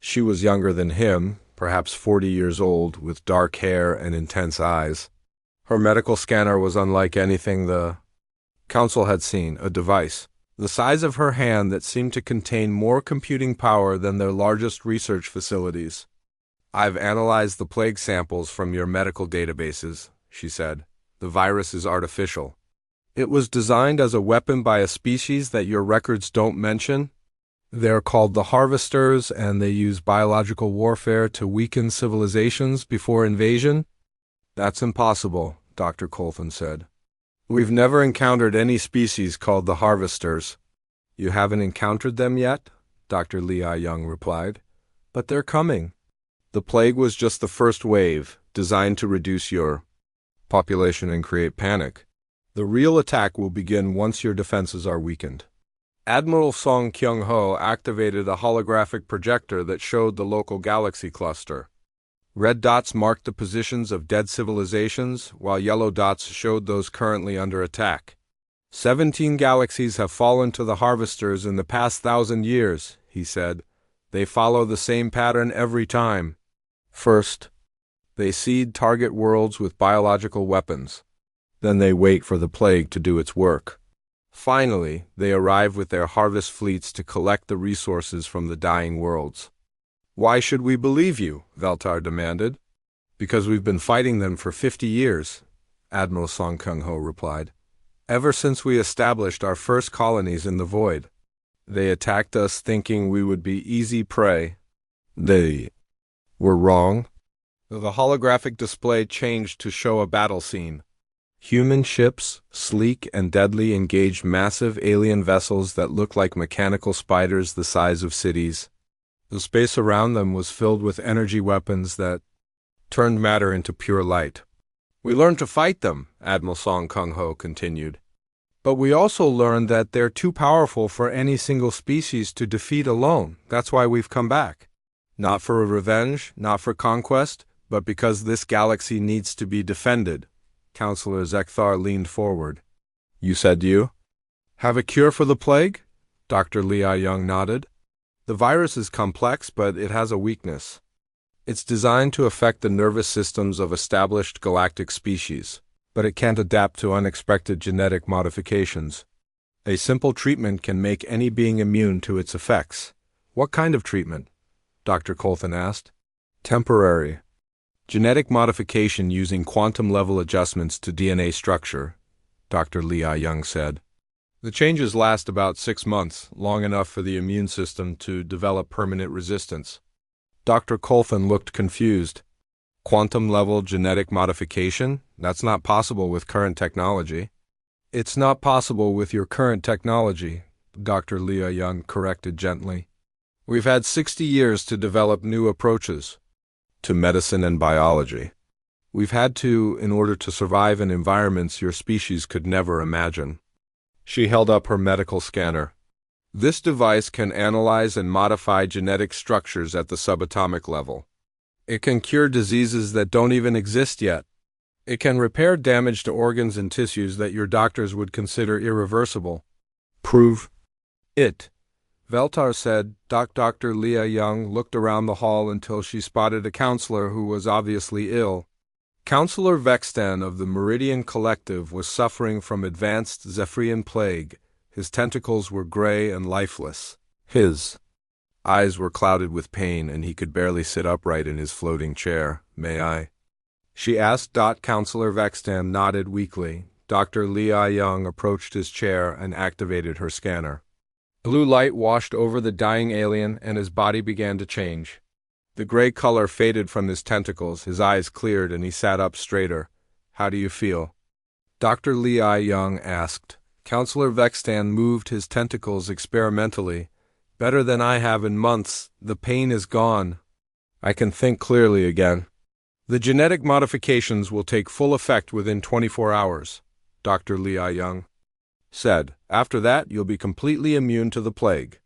S1: She was younger than him, perhaps 40 years old, with dark hair and intense eyes. Her medical scanner was unlike anything the Council had seen, a device the size of her hand that seemed to contain more computing power than their largest research facilities. "I've analyzed the plague samples from your medical databases," she said. "The virus is artificial. It was designed as a weapon by a species that your records don't mention. They're called the Harvesters, and they use biological warfare to weaken civilizations before invasion." "That's impossible," Dr. Colton said. "We've never encountered any species called the Harvesters." "You haven't encountered them yet?" Dr. Lee Ah-young replied. "But they're coming. The plague was just the first wave, designed to reduce your population and create panic. The real attack will begin once your defenses are weakened." Admiral Song Kyung-ho activated a holographic projector that showed the local galaxy cluster. Red dots marked the positions of dead civilizations, while yellow dots showed those currently under attack. 17 galaxies have fallen to the harvesters in the past 1,000 years, he said. They follow the same pattern every time. First, they seed target worlds with biological weapons. Then they wait for the plague to do its work. Finally, they arrive with their harvest fleets to collect the resources from the dying worlds. Why should we believe you? Veltar demanded. Because we've been fighting them for 50 years, Admiral Song Kyung-ho replied. Ever since we established our first colonies in the void. They attacked us thinking we would be easy prey. They were wrong. The holographic display changed to show a battle scene. Human ships, sleek and deadly, engaged massive alien vessels that looked like mechanical spiders the size of cities. The space around them was filled with energy weapons that turned matter into pure light. We learned to fight them, Admiral Song Kyung-ho continued. But we also learned that they're too powerful for any single species to defeat alone. That's why we've come back. Not for revenge, not for conquest, but because this galaxy needs to be defended. Counselor Zekthar leaned forward. You said you have a cure for the plague? Dr. Li Young nodded. The virus is complex, but it has a weakness. It's designed to affect the nervous systems of established galactic species, but it can't adapt to unexpected genetic modifications. A simple treatment can make any being immune to its effects. What kind of treatment? Dr. Colton asked. Temporary. Genetic modification using quantum-level adjustments to DNA structure, Dr. Li Young said. The changes last about 6 months, long enough for the immune system to develop permanent resistance. Dr. Colton looked confused. Quantum-level genetic modification? That's not possible with current technology. It's not possible with your current technology, Dr. Li Young corrected gently. We've had 60 years to develop new approaches to medicine and biology. We've had to in order to survive in environments your species could never imagine. She held up her medical scanner. This device can analyze and modify genetic structures at the subatomic level. It can cure diseases that don't even exist yet. It can repair damage to organs and tissues that your doctors would consider irreversible. Prove it. Veltar said. Dr. Li Young looked around the hall until she spotted a counselor who was obviously ill. Counselor Vestan of the Meridian Collective was suffering from advanced Zephyrian plague. His tentacles were gray and lifeless. His eyes were clouded with pain, and he could barely sit upright in his floating chair. May I? She asked. Counselor Vestan nodded weakly. Dr. Li Young approached his chair and activated her scanner. Blue light washed over the dying alien, and his body began to change. The gray color faded from his tentacles, his eyes cleared, and he sat up straighter. How do you feel? Dr. Li Young asked. Counselor Vestan moved his tentacles experimentally. Better than I have in months. The pain is gone. I can think clearly again. The genetic modifications will take full effect within 24 hours, Dr. Li Young said. After that, you'll be completely immune to the plague.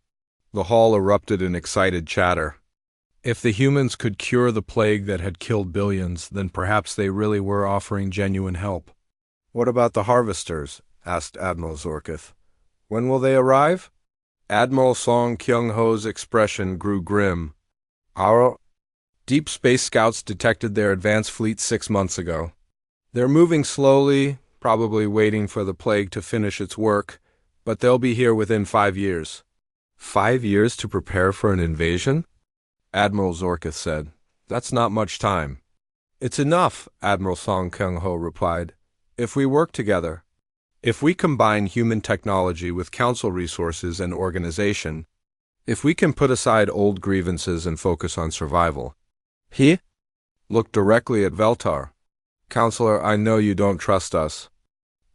S1: The hall erupted in excited chatter. If the humans could cure the plague that had killed billions, then perhaps they really were offering genuine help. What about the harvesters? Asked Admiral Zorkith. When will they arrive? Admiral Song Kyung-ho's expression grew grim. Our deep space scouts detected their advance fleet 6 months ago. They're moving slowly, probably waiting for the plague to finish its work, but they'll be here within 5 years. 5 years to prepare for an invasion? Admiral Zorkith said. That's not much time. It's enough, Admiral Song Kyung-ho replied. If we work together. If we combine human technology with council resources and organization. If we can put aside old grievances and focus on survival. He looked directly at Veltar. Counselor, I know you don't trust us.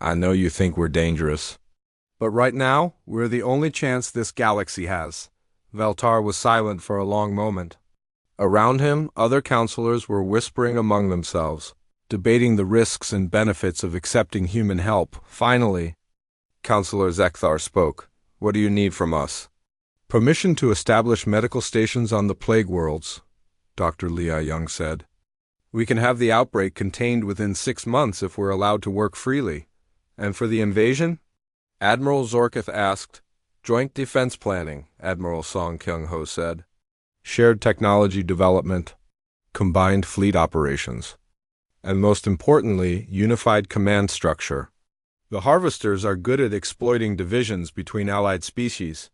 S1: I know you think we're dangerous. But right now, we're the only chance this galaxy has. Veltar was silent for a long moment. Around him, other counselors were whispering among themselves, debating the risks and benefits of accepting human help. Finally, Counselor Zekthar spoke. What do you need from us? Permission to establish medical stations on the plague worlds, Dr. Li Young said. We can have the outbreak contained within 6 months if we're allowed to work freely. And for the invasion? Admiral Zorkith asked. Joint defense planning, Admiral Song Kyung-ho said. Shared technology development, combined fleet operations, and most importantly, unified command structure. The harvesters are good at exploiting divisions between allied species.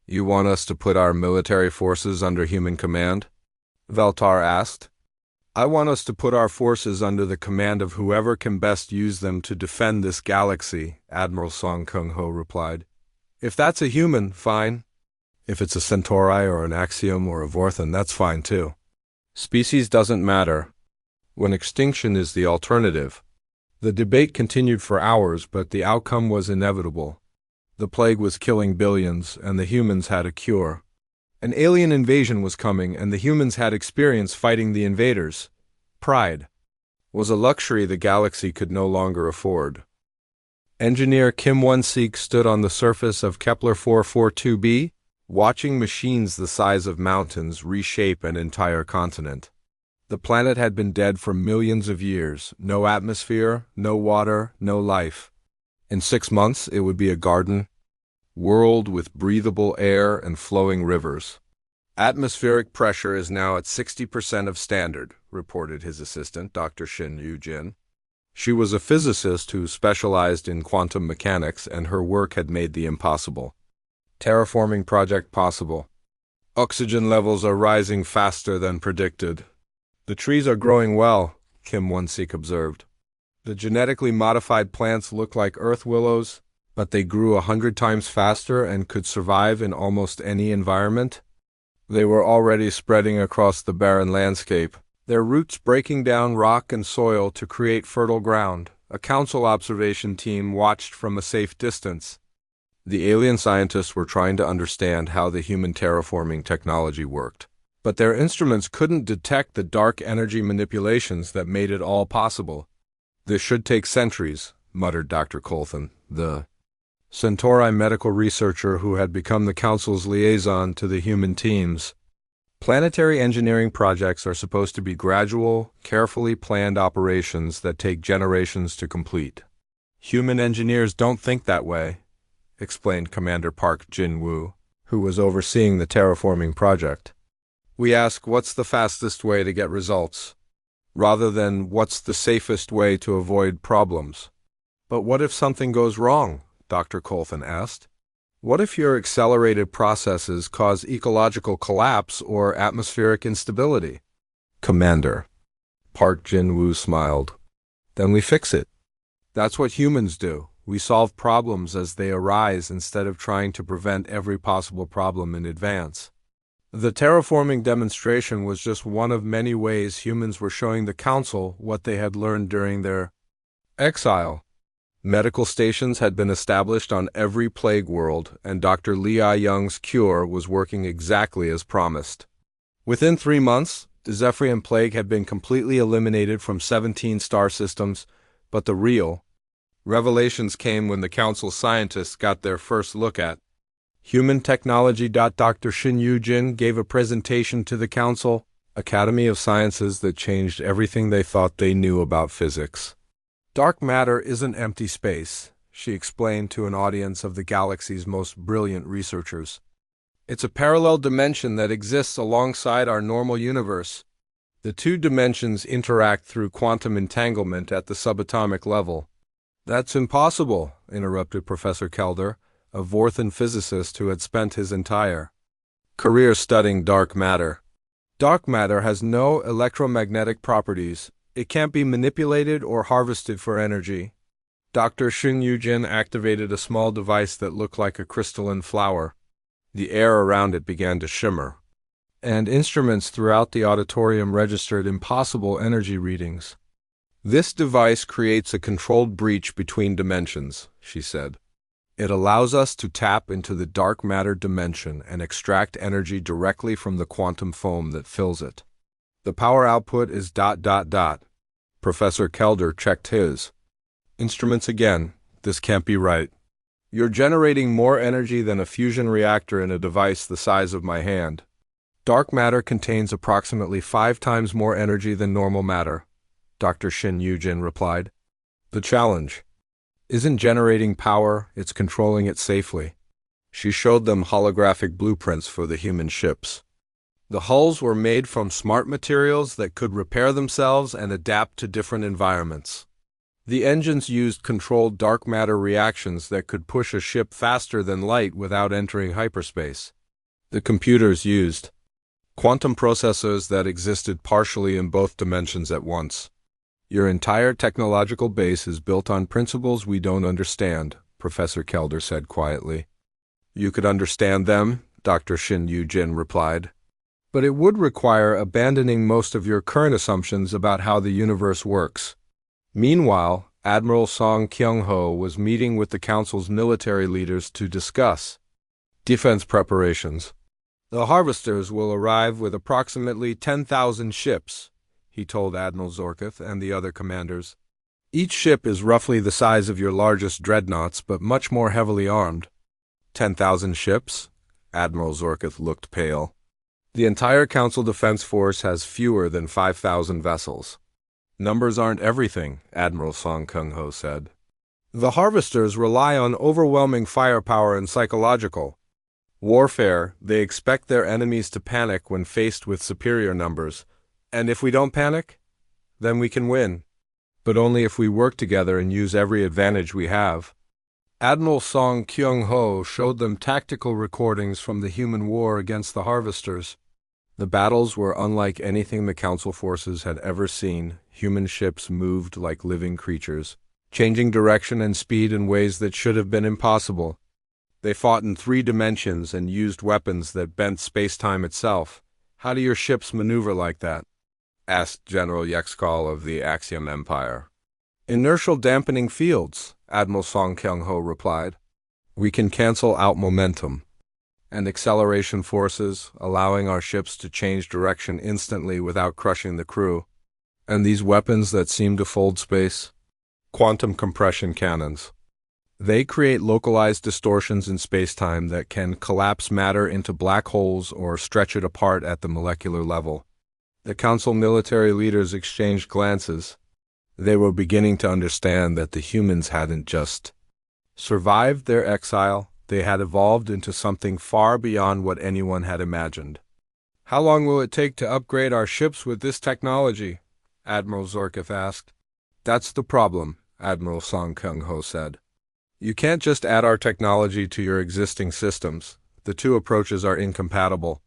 S1: You want us to put our military forces under human command? Veltar asked. I want us to put our forces under the command of whoever can best use them to defend this galaxy, Admiral Song Kyung-ho replied. If that's a human, fine. If it's a Centauri or an Axiom or a Vorthan, that's fine too. Species doesn't matter, when extinction is the alternative. The debate continued for hours, but the outcome was inevitable. The plague was killing billions, and the humans had a cure. An alien invasion was coming, and the humans had experience fighting the invaders. Pride was a luxury the galaxy could no longer afford. Engineer Kim Won-sik stood on the surface of Kepler 442b, watching machines the size of mountains reshape an entire continent. The planet had been dead for millions of years. No atmosphere, no water, no life. In 6 months, it would be a garden world with breathable air and flowing rivers. Atmospheric pressure is now at 60% of standard, reported his assistant, Dr. Shin Yu-jin. She was a physicist who specialized in quantum mechanics, and her work had made the impossible. Terraforming project possible. Oxygen levels are rising faster than predicted. The trees are growing well, Kim Won-sik observed. The genetically modified plants look like earth willows, but they grew 100 times faster and could survive in almost any environment. They were already spreading across the barren landscape, their roots breaking down rock and soil to create fertile ground. A council observation team watched from a safe distance. The alien scientists were trying to understand how the human terraforming technology worked, but their instruments couldn't detect the dark energy manipulations that made it all possible. This should take centuries, muttered Dr. Colthan, the Centauri medical researcher who had become the Council's liaison to the human teams. Planetary engineering projects are supposed to be gradual, carefully planned operations that take generations to complete. Human engineers don't think that way, explained Commander Park Jin-woo, who was overseeing the terraforming project. We ask what's the fastest way to get results, rather than what's the safest way to avoid problems. But what if something goes wrong? Dr. Colthan asked. What if your accelerated processes cause ecological collapse or atmospheric instability? Commander, Park Jin-woo smiled. Then we fix it. That's what humans do. We solve problems as they arise instead of trying to prevent every possible problem in advance. The terraforming demonstration was just one of many ways humans were showing the Council what they had learned during their exile. Medical stations had been established on every plague world, and Dr. Li Young's cure was working exactly as promised. Within 3 months, the Zephyrian plague had been completely eliminated from 17 star systems, but the real revelations came when the Council scientists got their first look at human technology. Dr. Shin Yu-jin gave a presentation to the Council Academy of Sciences that changed everything they thought they knew about physics. Dark matter isn't empty space, she explained to an audience of the galaxy's most brilliant researchers. It's a parallel dimension that exists alongside our normal universe. The two dimensions interact through quantum entanglement at the subatomic level. That's impossible, interrupted Professor Kelder, a Vorthan physicist who had spent his entire career studying dark matter. Dark matter has no electromagnetic properties. It can't be manipulated or harvested for energy. Dr. Shin Yu-jin activated a small device that looked like a crystalline flower. The air around it began to shimmer, and instruments throughout the auditorium registered impossible energy readings. This device creates a controlled breach between dimensions, she said. It allows us to tap into the dark matter dimension and extract energy directly from the quantum foam that fills it. The power output is ... Professor Kelder checked his instruments again. This can't be right. You're generating more energy than a fusion reactor in a device the size of my hand. Dark matter contains approximately 5 times more energy than normal matter, Dr. Shin Yujin replied. The challenge isn't generating power, it's controlling it safely. She showed them holographic blueprints for the human ships. The hulls were made from smart materials that could repair themselves and adapt to different environments. The engines used controlled dark matter reactions that could push a ship faster than light without entering hyperspace. The computers used quantum processors that existed partially in both dimensions at once. Your entire technological base is built on principles we don't understand, Professor Kelder said quietly. You could understand them, Dr. Shin Yujin replied. But it would require abandoning most of your current assumptions about how the universe works. Meanwhile, Admiral Song Kyung-ho was meeting with the Council's military leaders to discuss defense preparations. The harvesters will arrive with approximately 10,000 ships, he told Admiral Zorkith and the other commanders. Each ship is roughly the size of your largest dreadnoughts, but much more heavily armed. 10,000 ships? Admiral Zorkith looked pale. The entire Council Defense Force has fewer than 5,000 vessels. Numbers aren't everything, Admiral Song Kyung-ho said. The harvesters rely on overwhelming firepower and psychological warfare. They expect their enemies to panic when faced with superior numbers. And if we don't panic, then we can win. But only if we work together and use every advantage we have. Admiral Song Kyung-ho showed them tactical recordings from the human war against the harvesters. The battles were unlike anything the Council forces had ever seen. Human ships moved like living creatures, changing direction and speed in ways that should have been impossible. They fought in 3 dimensions and used weapons that bent space-time itself. How do your ships maneuver like that? Asked General Yexkal of the Axiom Empire. Inertial dampening fields, Admiral Song Kyung-ho replied. We can cancel out momentum and acceleration forces, allowing our ships to change direction instantly without crushing the crew. And these weapons that seem to fold space? Quantum compression cannons. They create localized distortions in space-time that can collapse matter into black holes or stretch it apart at the molecular level. The Council military leaders exchanged glances. They were beginning to understand that the humans hadn't just survived their exile, they had evolved into something far beyond what anyone had imagined. How long will it take to upgrade our ships with this technology? Admiral Zorkith asked. That's the problem, Admiral Song Kyung-ho said. You can't just add our technology to your existing systems. The 2 approaches are incompatible.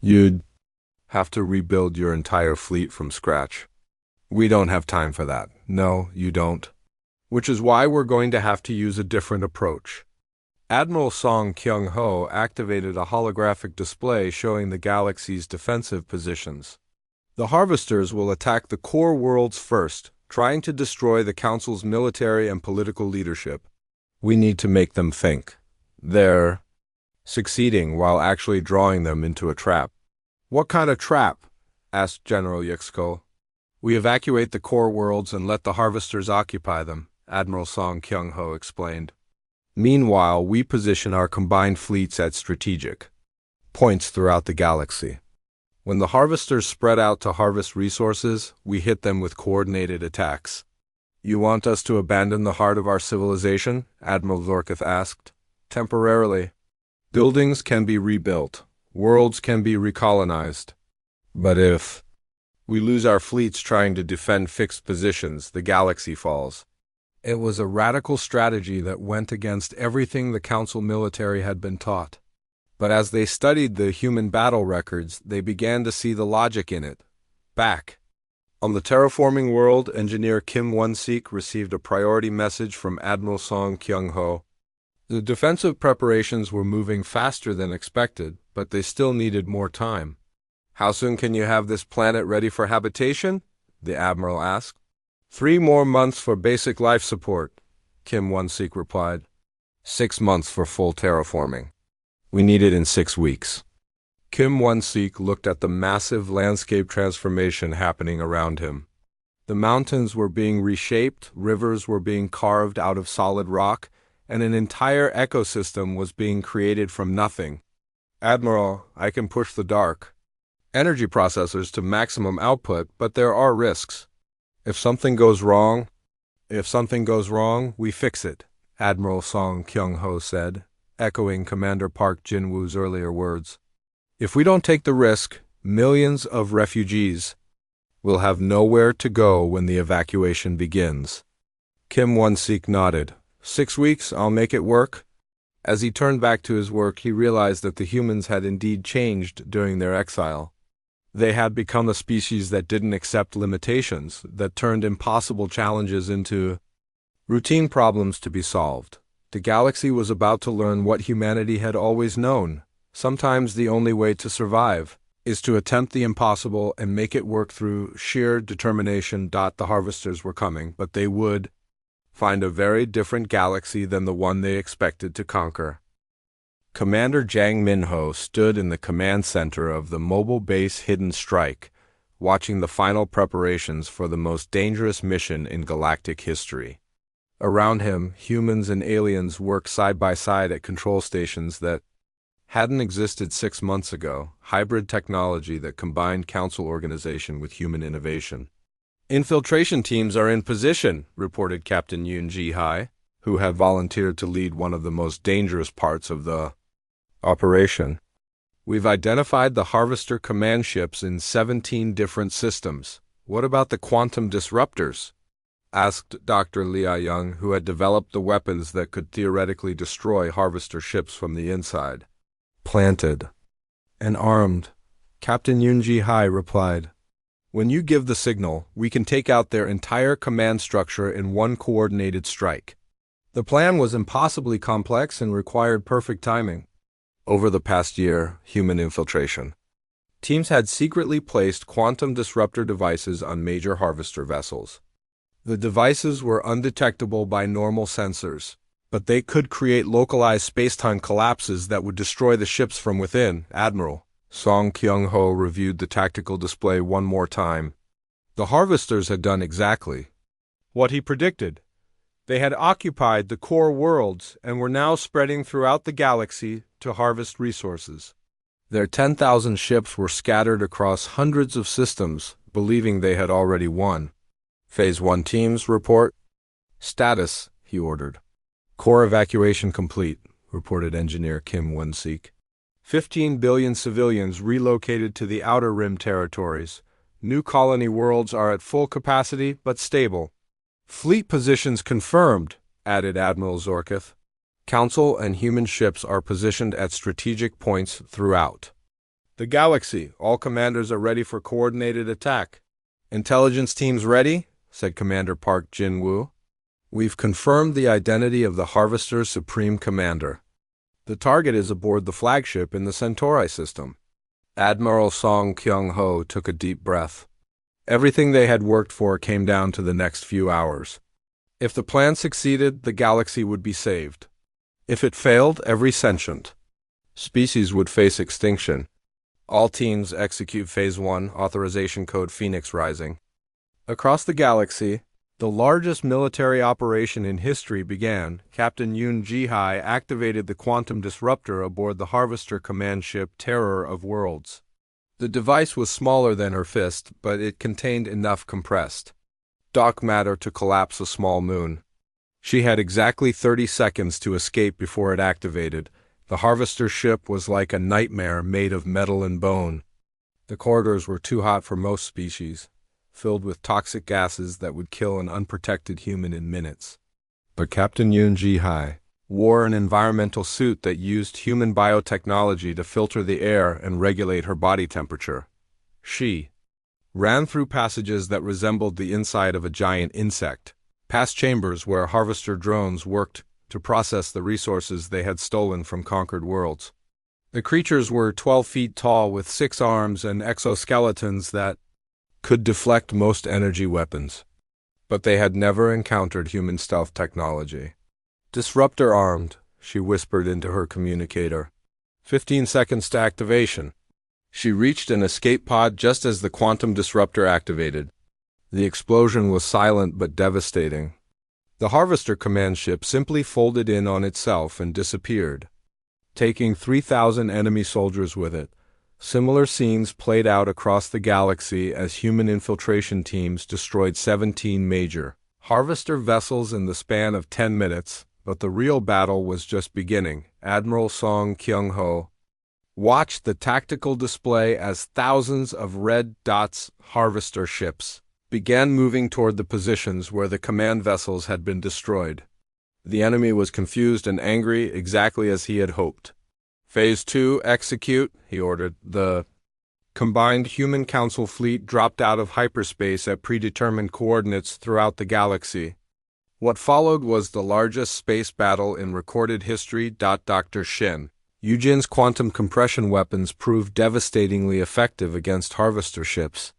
S1: You'd have to rebuild your entire fleet from scratch. We don't have time for that. No, you don't. Which is why we're going to have to use a different approach. Admiral Song Kyung-ho activated a holographic display showing the galaxy's defensive positions. The harvesters will attack the core worlds first, trying to destroy the Council's military and political leadership. We need to make them think they're succeeding while actually drawing them into a trap. What kind of trap? Asked General Yexko. We evacuate the core worlds and let the harvesters occupy them, Admiral Song Kyung-ho explained. Meanwhile, we position our combined fleets at strategic points throughout the galaxy. When the harvesters spread out to harvest resources, we hit them with coordinated attacks. You want us to abandon the heart of our civilization? Admiral Zorkith asked. Temporarily. Buildings can be rebuilt. Worlds can be recolonized. But if we lose our fleets trying to defend fixed positions, the galaxy falls. It was a radical strategy that went against everything the Council military had been taught. But as they studied the human battle records, they began to see the logic in it. Back on the terraforming world, engineer Kim Won-sik received a priority message from Admiral Song Kyung-ho. The defensive preparations were moving faster than expected, but they still needed more time. How soon can you have this planet ready for habitation? The Admiral asked. 3 more months for basic life support, Kim Won-sik replied. 6 months for full terraforming. We need it in 6 weeks. Kim Won-sik looked at the massive landscape transformation happening around him. The mountains were being reshaped, rivers were being carved out of solid rock, and an entire ecosystem was being created from nothing. Admiral, I can push the dark energy processors to maximum output, but there are risks. If something goes wrong, we fix it, Admiral Song Kyung-ho said, echoing Commander Park Jin-woo's earlier words. If we don't take the risk, millions of refugees will have nowhere to go when the evacuation begins. Kim Won-sik nodded. 6 weeks, I'll make it work. As he turned back to his work, he realized that the humans had indeed changed during their exile. They had become a species that didn't accept limitations, that turned impossible challenges into routine problems to be solved. The galaxy was about to learn what humanity had always known. Sometimes the only way to survive is to attempt the impossible and make it work through sheer determination. The harvesters were coming, but they would find a very different galaxy than the one they expected to conquer. Commander Jang Min-ho stood in the command center of the mobile base Hidden Strike, watching the final preparations for the most dangerous mission in galactic history. Around him, humans and aliens worked side by side at control stations that hadn't existed 6 months ago, hybrid technology that combined council organization with human innovation. Infiltration teams are in position, reported Captain Yoon Ji-hai, who had volunteered to lead one of the most dangerous parts of the operation. We've identified the Harvester command ships in 17 different systems. What about the quantum disruptors? Asked Dr. Lia Young, who had developed the weapons that could theoretically destroy Harvester ships from the inside. Planted and armed, Captain Yoon Ji-hai replied. When you give the signal, we can take out their entire command structure in one coordinated strike. The plan was impossibly complex and required perfect timing. Over the past year, human infiltration teams had secretly placed quantum disruptor devices on major Harvester vessels. The devices were undetectable by normal sensors, but they could create localized space-time collapses that would destroy the ships from within. Admiral Song Kyung-ho reviewed the tactical display one more time. The Harvesters had done exactly what he predicted. They had occupied the core worlds and were now spreading throughout the galaxy to harvest resources. Their 10,000 ships were scattered across hundreds of systems, believing they had already won. Phase 1 teams report. Status, he ordered. Core evacuation complete, reported Engineer Kim Won-sik. 15 billion civilians relocated to the Outer Rim territories. New colony worlds are at full capacity but stable. Fleet positions confirmed, added Admiral Zorkith. Council and human ships are positioned at strategic points throughout the galaxy. All commanders are ready for coordinated attack. Intelligence teams ready, said Commander Park Jin-woo. We've confirmed the identity of the Harvester's Supreme Commander. The target is aboard the flagship in the Centauri system. Admiral Song Kyung-ho took a deep breath. Everything they had worked for came down to the next few hours. If the plan succeeded, the galaxy would be saved. If it failed, every sentient species would face extinction. All teams execute Phase 1, authorization code Phoenix Rising. Across the galaxy, the largest military operation in history began. Captain Yoon Ji-hai activated the quantum disruptor aboard the Harvester command ship Terror of Worlds. The device was smaller than her fist, but it contained enough compressed dark matter to collapse a small moon. She had exactly 30 seconds to escape before it activated. The Harvester ship was like a nightmare made of metal and bone. The corridors were too hot for most species, filled with toxic gases that would kill an unprotected human in minutes. But Captain Yoon Ji-hai wore an environmental suit that used human biotechnology to filter the air and regulate her body temperature. She ran through passages that resembled the inside of a giant insect, past chambers where Harvester drones worked to process the resources they had stolen from conquered worlds. The creatures were 12 feet tall with 6 arms and exoskeletons that could deflect most energy weapons. But they had never encountered human stealth technology. Disruptor armed, she whispered into her communicator. 15 seconds to activation. She reached an escape pod just as the quantum disruptor activated. The explosion was silent but devastating. The Harvester command ship simply folded in on itself and disappeared, taking 3,000 enemy soldiers with it. Similar scenes played out across the galaxy as human infiltration teams destroyed 17 major Harvester vessels in the span of 10 minutes, but the real battle was just beginning. Admiral Song Kyung-ho watched the tactical display as thousands of red dots Harvester ships began moving toward the positions where the command vessels had been destroyed. The enemy was confused and angry, exactly as he had hoped. Phase 2, execute, he ordered. The combined human council fleet dropped out of hyperspace at predetermined coordinates throughout the galaxy. What followed was the largest space battle in recorded history. Dr. Shin Yujin's quantum compression weapons proved devastatingly effective against Harvester ships.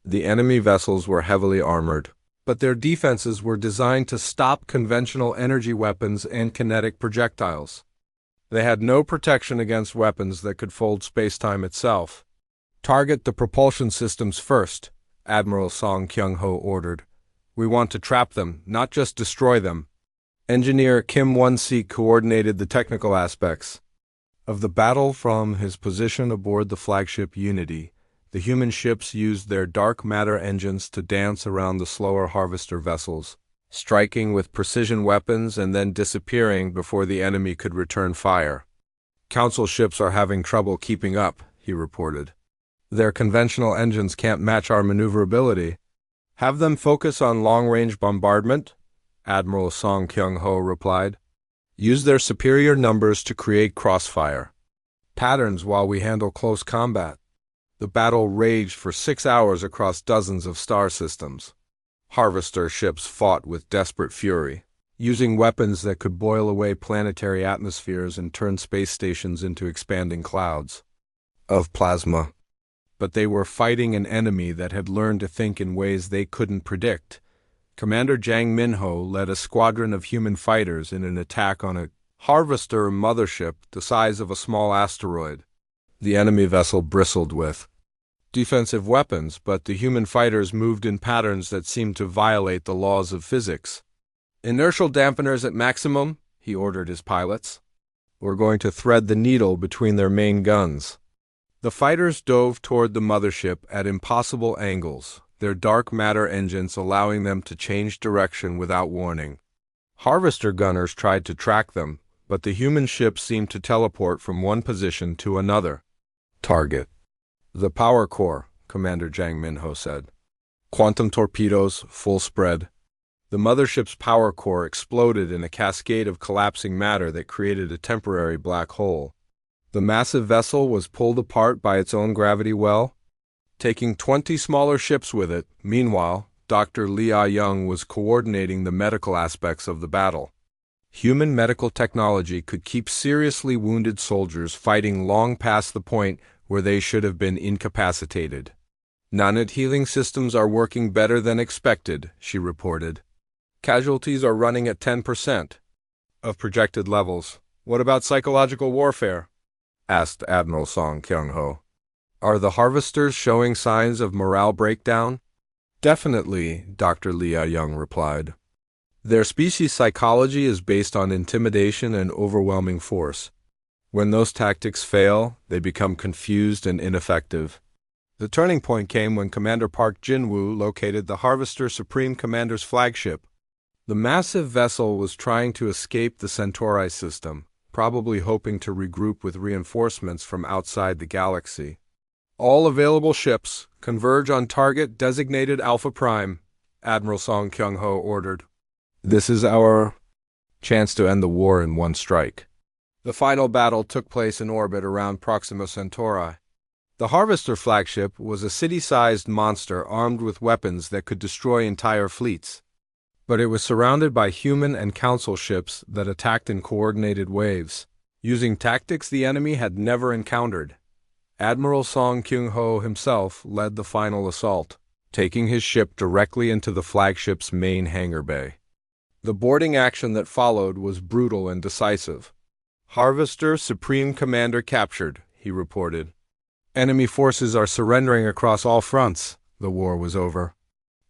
S1: The enemy vessels were heavily armored, but their defenses were designed to stop conventional energy weapons and kinetic projectiles. They had no protection against weapons that could fold spacetime itself. Target the propulsion systems first, Admiral Song Kyung-ho ordered. We want to trap them, not just destroy them. Engineer Kim Won-sik coordinated the technical aspects of the battle from his position aboard the flagship Unity. The human ships used their dark matter engines to dance around the slower Harvester vessels, striking with precision weapons and then disappearing before the enemy could return fire. Council ships are having trouble keeping up, he reported. Their conventional engines can't match our maneuverability. Have them focus on long-range bombardment, Admiral Song Kyung-ho replied. Use their superior numbers to create crossfire patterns while we handle close combat. The battle raged for 6 hours across dozens of star systems. Harvester ships fought with desperate fury, using weapons that could boil away planetary atmospheres and turn space stations into expanding clouds of plasma. But they were fighting an enemy that had learned to think in ways they couldn't predict. Commander Jang Minho led a squadron of human fighters in an attack on a Harvester mothership the size of a small asteroid. The enemy vessel bristled with defensive weapons, but the human fighters moved in patterns that seemed to violate the laws of physics. Inertial dampeners at maximum, he ordered his pilots. We're going to thread the needle between their main guns. The fighters dove toward the mothership at impossible angles, their dark matter engines allowing them to change direction without warning. Harvester gunners tried to track them, but the human ship seemed to teleport from one position to another. Target the power core, Commander Jang Minho said. Quantum torpedoes, full spread. The mothership's power core exploded in a cascade of collapsing matter that created a temporary black hole. The massive vessel was pulled apart by its own gravity well, taking 20 smaller ships with it. Meanwhile, Dr. Lee Ah-young was coordinating the medical aspects of the battle. Human medical technology could keep seriously wounded soldiers fighting long past the point where they should have been incapacitated. Nanite healing systems are working better than expected, she reported. Casualties are running at 10% of projected levels. What about psychological warfare? Asked Admiral Song Kyung-ho. Are the Harvesters showing signs of morale breakdown? Definitely, Dr. Lee Ah-young replied. Their species psychology is based on intimidation and overwhelming force. When those tactics fail, they become confused and ineffective. The turning point came when Commander Park Jin-woo located the Harvester Supreme Commander's flagship. The massive vessel was trying to escape the Centauri system, probably hoping to regroup with reinforcements from outside the galaxy. All available ships converge on target designated Alpha Prime, Admiral Song Kyung-ho ordered. This is our chance to end the war in one strike. The final battle took place in orbit around Proxima Centauri. The Harvester flagship was a city-sized monster armed with weapons that could destroy entire fleets. But it was surrounded by human and council ships that attacked in coordinated waves, using tactics the enemy had never encountered. Admiral Song Kyung-ho himself led the final assault, taking his ship directly into the flagship's main hangar bay. The boarding action that followed was brutal and decisive. Harvester Supreme Commander captured, he reported. Enemy forces are surrendering across all fronts. The war was over.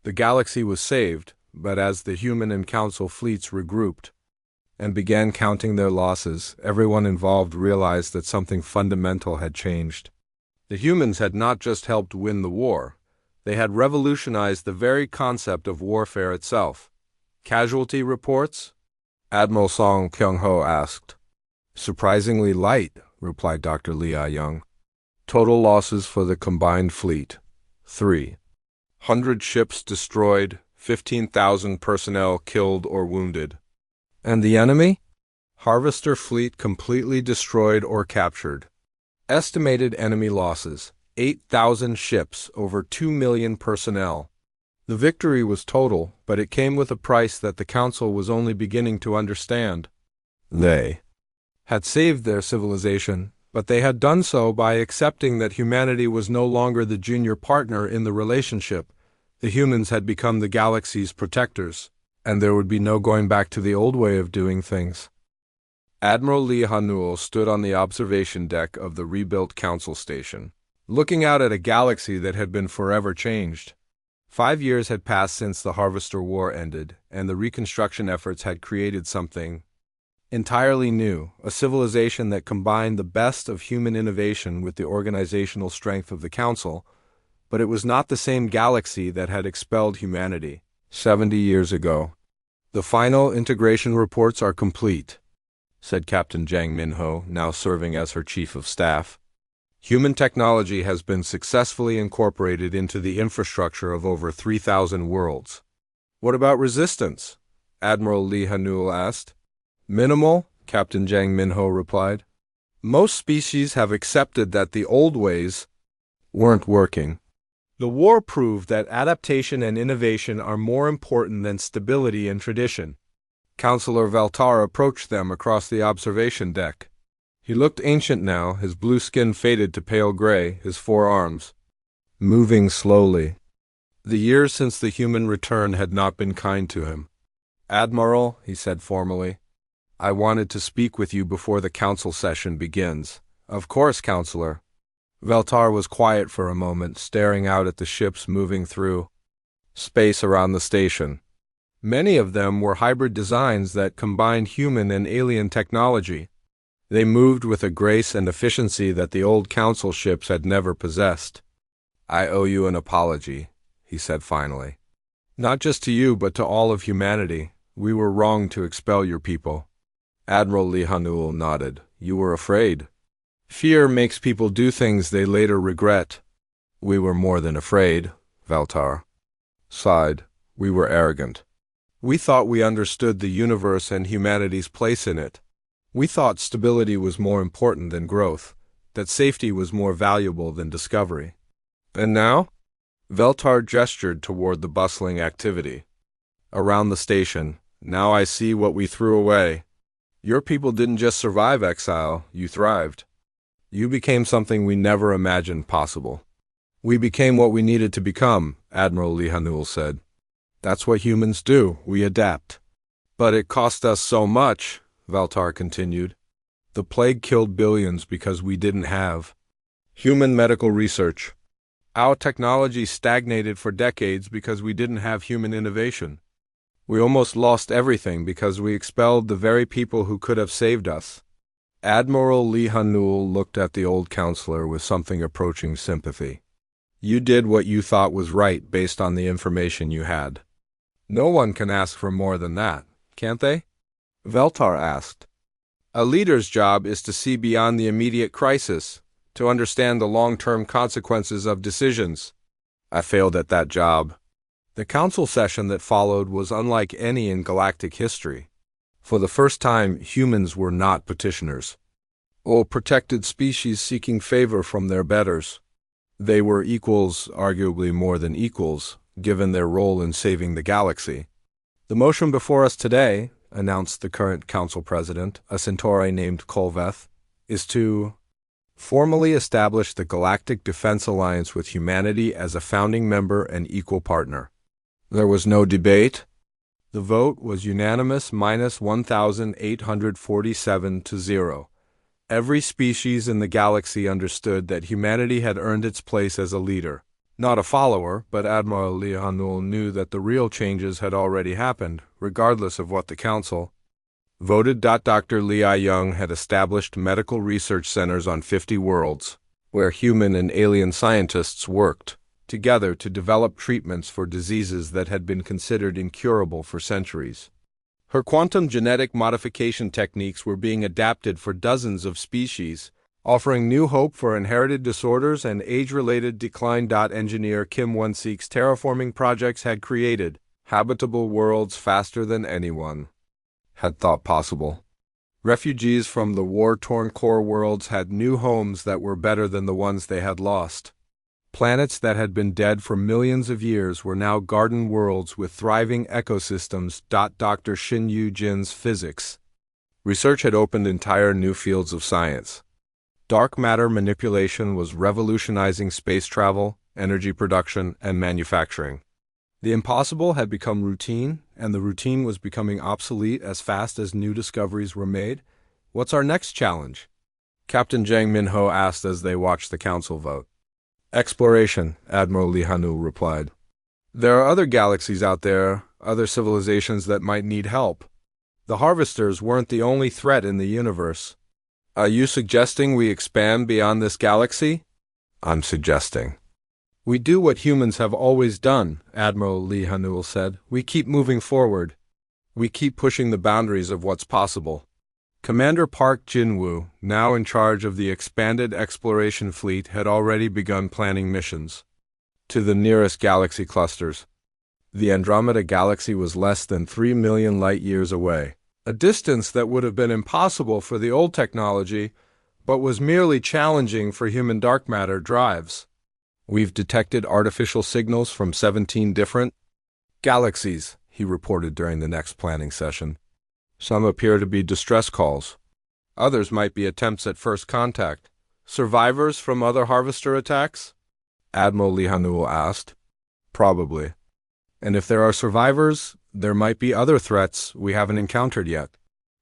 S1: The galaxy was saved, but as the human and council fleets regrouped and began counting their losses, everyone involved realized that something fundamental had changed. The humans had not just helped win the war, they had revolutionized the very concept of warfare itself. Casualty reports? Admiral Song Kyung-ho asked. Surprisingly light, replied Dr. Lee Ah-young. Total losses for the combined fleet: 300 ships destroyed, 15,000 personnel killed or wounded. And the enemy? Harvester fleet completely destroyed or captured. Estimated enemy losses: 8,000 ships, over 2 million personnel. The victory was total, but it came with a price that the Council was only beginning to understand. They had saved their civilization, but they had done so by accepting that humanity was no longer the junior partner in the relationship. The humans had become the galaxy's protectors, and there would be no going back to the old way of doing things. Admiral Lee Ha-nul stood on the observation deck of the rebuilt Council station, looking out at a galaxy that had been forever changed. 5 years had passed since the Harvester War ended, and the reconstruction efforts had created something entirely new, a civilization that combined the best of human innovation with the organizational strength of the Council, but it was not the same galaxy that had expelled humanity 70 years ago. The final integration reports are complete, said Captain Jang Min-ho, now serving as her chief of staff. Human technology has been successfully incorporated into the infrastructure of over 3,000 worlds. What about resistance? Admiral Lee Ha-nul asked. Minimal, Captain Jang Min-ho replied. Most species have accepted that the old ways weren't working. The war proved that adaptation and innovation are more important than stability and tradition. Counselor Valtar approached them across the observation deck. He looked ancient now, his blue skin faded to pale gray, his 4 arms moving slowly. The years since the human return had not been kind to him. Admiral, he said formally, I wanted to speak with you before the council session begins. Of course, Counselor. Valtar was quiet for a moment, staring out at the ships moving through space around the station. Many of them were hybrid designs that combined human and alien technology. They moved with a grace and efficiency that the old council ships had never possessed. I owe you an apology, he said finally. Not just to you, but to all of humanity. We were wrong to expel your people. Admiral Lee Ha-nul nodded. You were afraid. Fear makes people do things they later regret. We were more than afraid, Valtar sighed. We were arrogant. We thought we understood the universe and humanity's place in it. We thought stability was more important than growth, that safety was more valuable than discovery. And now? Valtar gestured toward the bustling activity around the station. Now I see what we threw away. Your people didn't just survive exile, you thrived. You became something we never imagined possible. We became what we needed to become, Admiral Lee Ha-nul said. That's what humans do, we adapt. But it cost us so much, Valtar continued. The plague killed billions because we didn't have human medical research. Our technology stagnated for decades because we didn't have human innovation. We almost lost everything because we expelled the very people who could have saved us. Admiral Lee Ha-nul looked at the old counselor with something approaching sympathy. You did what you thought was right based on the information you had. No one can ask for more than that, can't they? Valtar asked. A leader's job is to see beyond the immediate crisis, to understand the long-term consequences of decisions. I failed at that job. The council session that followed was unlike any in galactic history. For the first time, humans were not petitioners, or protected species seeking favor from their betters. They were equals, arguably more than equals, given their role in saving the galaxy. The motion before us today, announced the current council president, a centauri named Kolveth, is to formally establish the Galactic Defense Alliance with humanity as a founding member and equal partner. There was no debate. The vote was unanimous, minus 1,847 to 0. Every species in the galaxy understood that humanity had earned its place as a leader. Not a follower, but Admiral Lihanul knew that the real changes had already happened, regardless of what the council voted. Dr. Li Young had established medical research centers on 50 worlds, where human and alien scientists worked together to develop treatments for diseases that had been considered incurable for centuries. Her quantum genetic modification techniques were being adapted for dozens of species, offering new hope for inherited disorders and age-related decline. Engineer Kim Won-sik's terraforming projects had created habitable worlds faster than anyone had thought possible. Refugees from the war-torn core worlds had new homes that were better than the ones they had lost. Planets that had been dead for millions of years were now garden worlds with thriving ecosystems. Dr. Shin Yu-jin's physics research had opened entire new fields of science. Dark matter manipulation was revolutionizing space travel, energy production, and manufacturing. The impossible had become routine, and the routine was becoming obsolete as fast as new discoveries were made. What's our next challenge? Captain Jang Min-ho asked as they watched the council vote. Exploration, Admiral Lee Hanu replied. There are other galaxies out there, other civilizations that might need help. The harvesters weren't the only threat in the universe. Are you suggesting we expand beyond this galaxy? I'm suggesting we do what humans have always done, Admiral Lee Hanul said. We keep moving forward. We keep pushing the boundaries of what's possible. Commander Park Jin-woo, now in charge of the expanded exploration fleet, had already begun planning missions to the nearest galaxy clusters. The Andromeda Galaxy was less than 3 million light-years away, a distance that would have been impossible for the old technology, but was merely challenging for human dark matter drives. We've detected artificial signals from 17 different galaxies, he reported during the next planning session. Some appear to be distress calls. Others might be attempts at first contact. Survivors from other harvester attacks? Admiral Lihanul asked. Probably. And if there are survivors, there might be other threats we haven't encountered yet.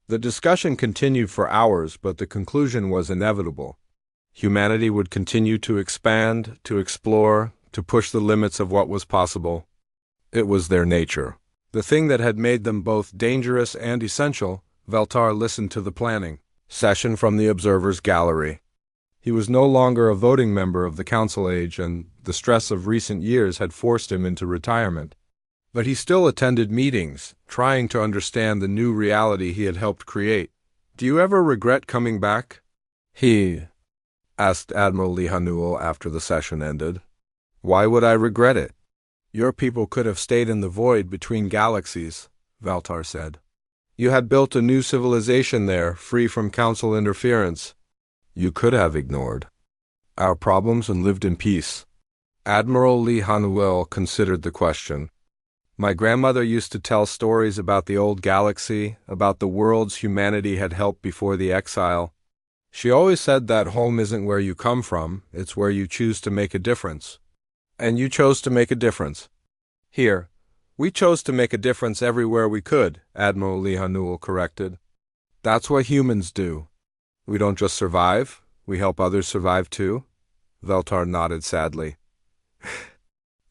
S1: The discussion continued for hours, but the conclusion was inevitable. Humanity would continue to expand, to explore, to push the limits of what was possible. It was their nature. The thing that had made them both dangerous and essential. Veltar listened to the planning session from the observer's gallery. He was no longer a voting member of the council age, and the stress of recent years had forced him into retirement. But he still attended meetings, trying to understand the new reality he had helped create. Do you ever regret coming back? He asked Admiral Lihanul after the session ended. Why would I regret it? Your people could have stayed in the void between galaxies, Valtar said. You had built a new civilization there, free from council interference. You could have ignored our problems and lived in peace. Admiral Lihanul considered the question. My grandmother used to tell stories about the old galaxy, about the worlds humanity had helped before the exile. She always said that home isn't where you come from, it's where you choose to make a difference. And you chose to make a difference. Here, we chose to make a difference everywhere we could, Admiral Lihanul corrected. That's what humans do. We don't just survive, we help others survive too. Veltar nodded sadly.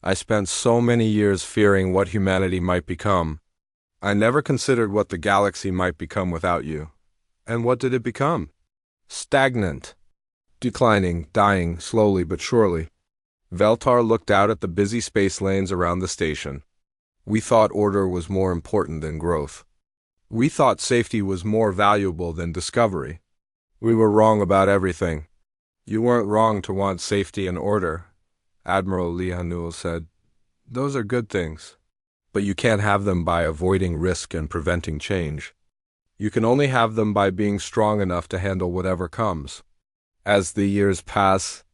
S1: I spent so many years fearing what humanity might become. I never considered what the galaxy might become without you. And what did it become? Stagnant. Declining, dying, slowly but surely. Veltar looked out at the busy space lanes around the station. We thought order was more important than growth. We thought safety was more valuable than discovery. We were wrong about everything. You weren't wrong to want safety and order, Admiral Lihanul said. Those are good things. But you can't have them by avoiding risk and preventing change. You can only have them by being strong enough to handle whatever comes. As the years pass,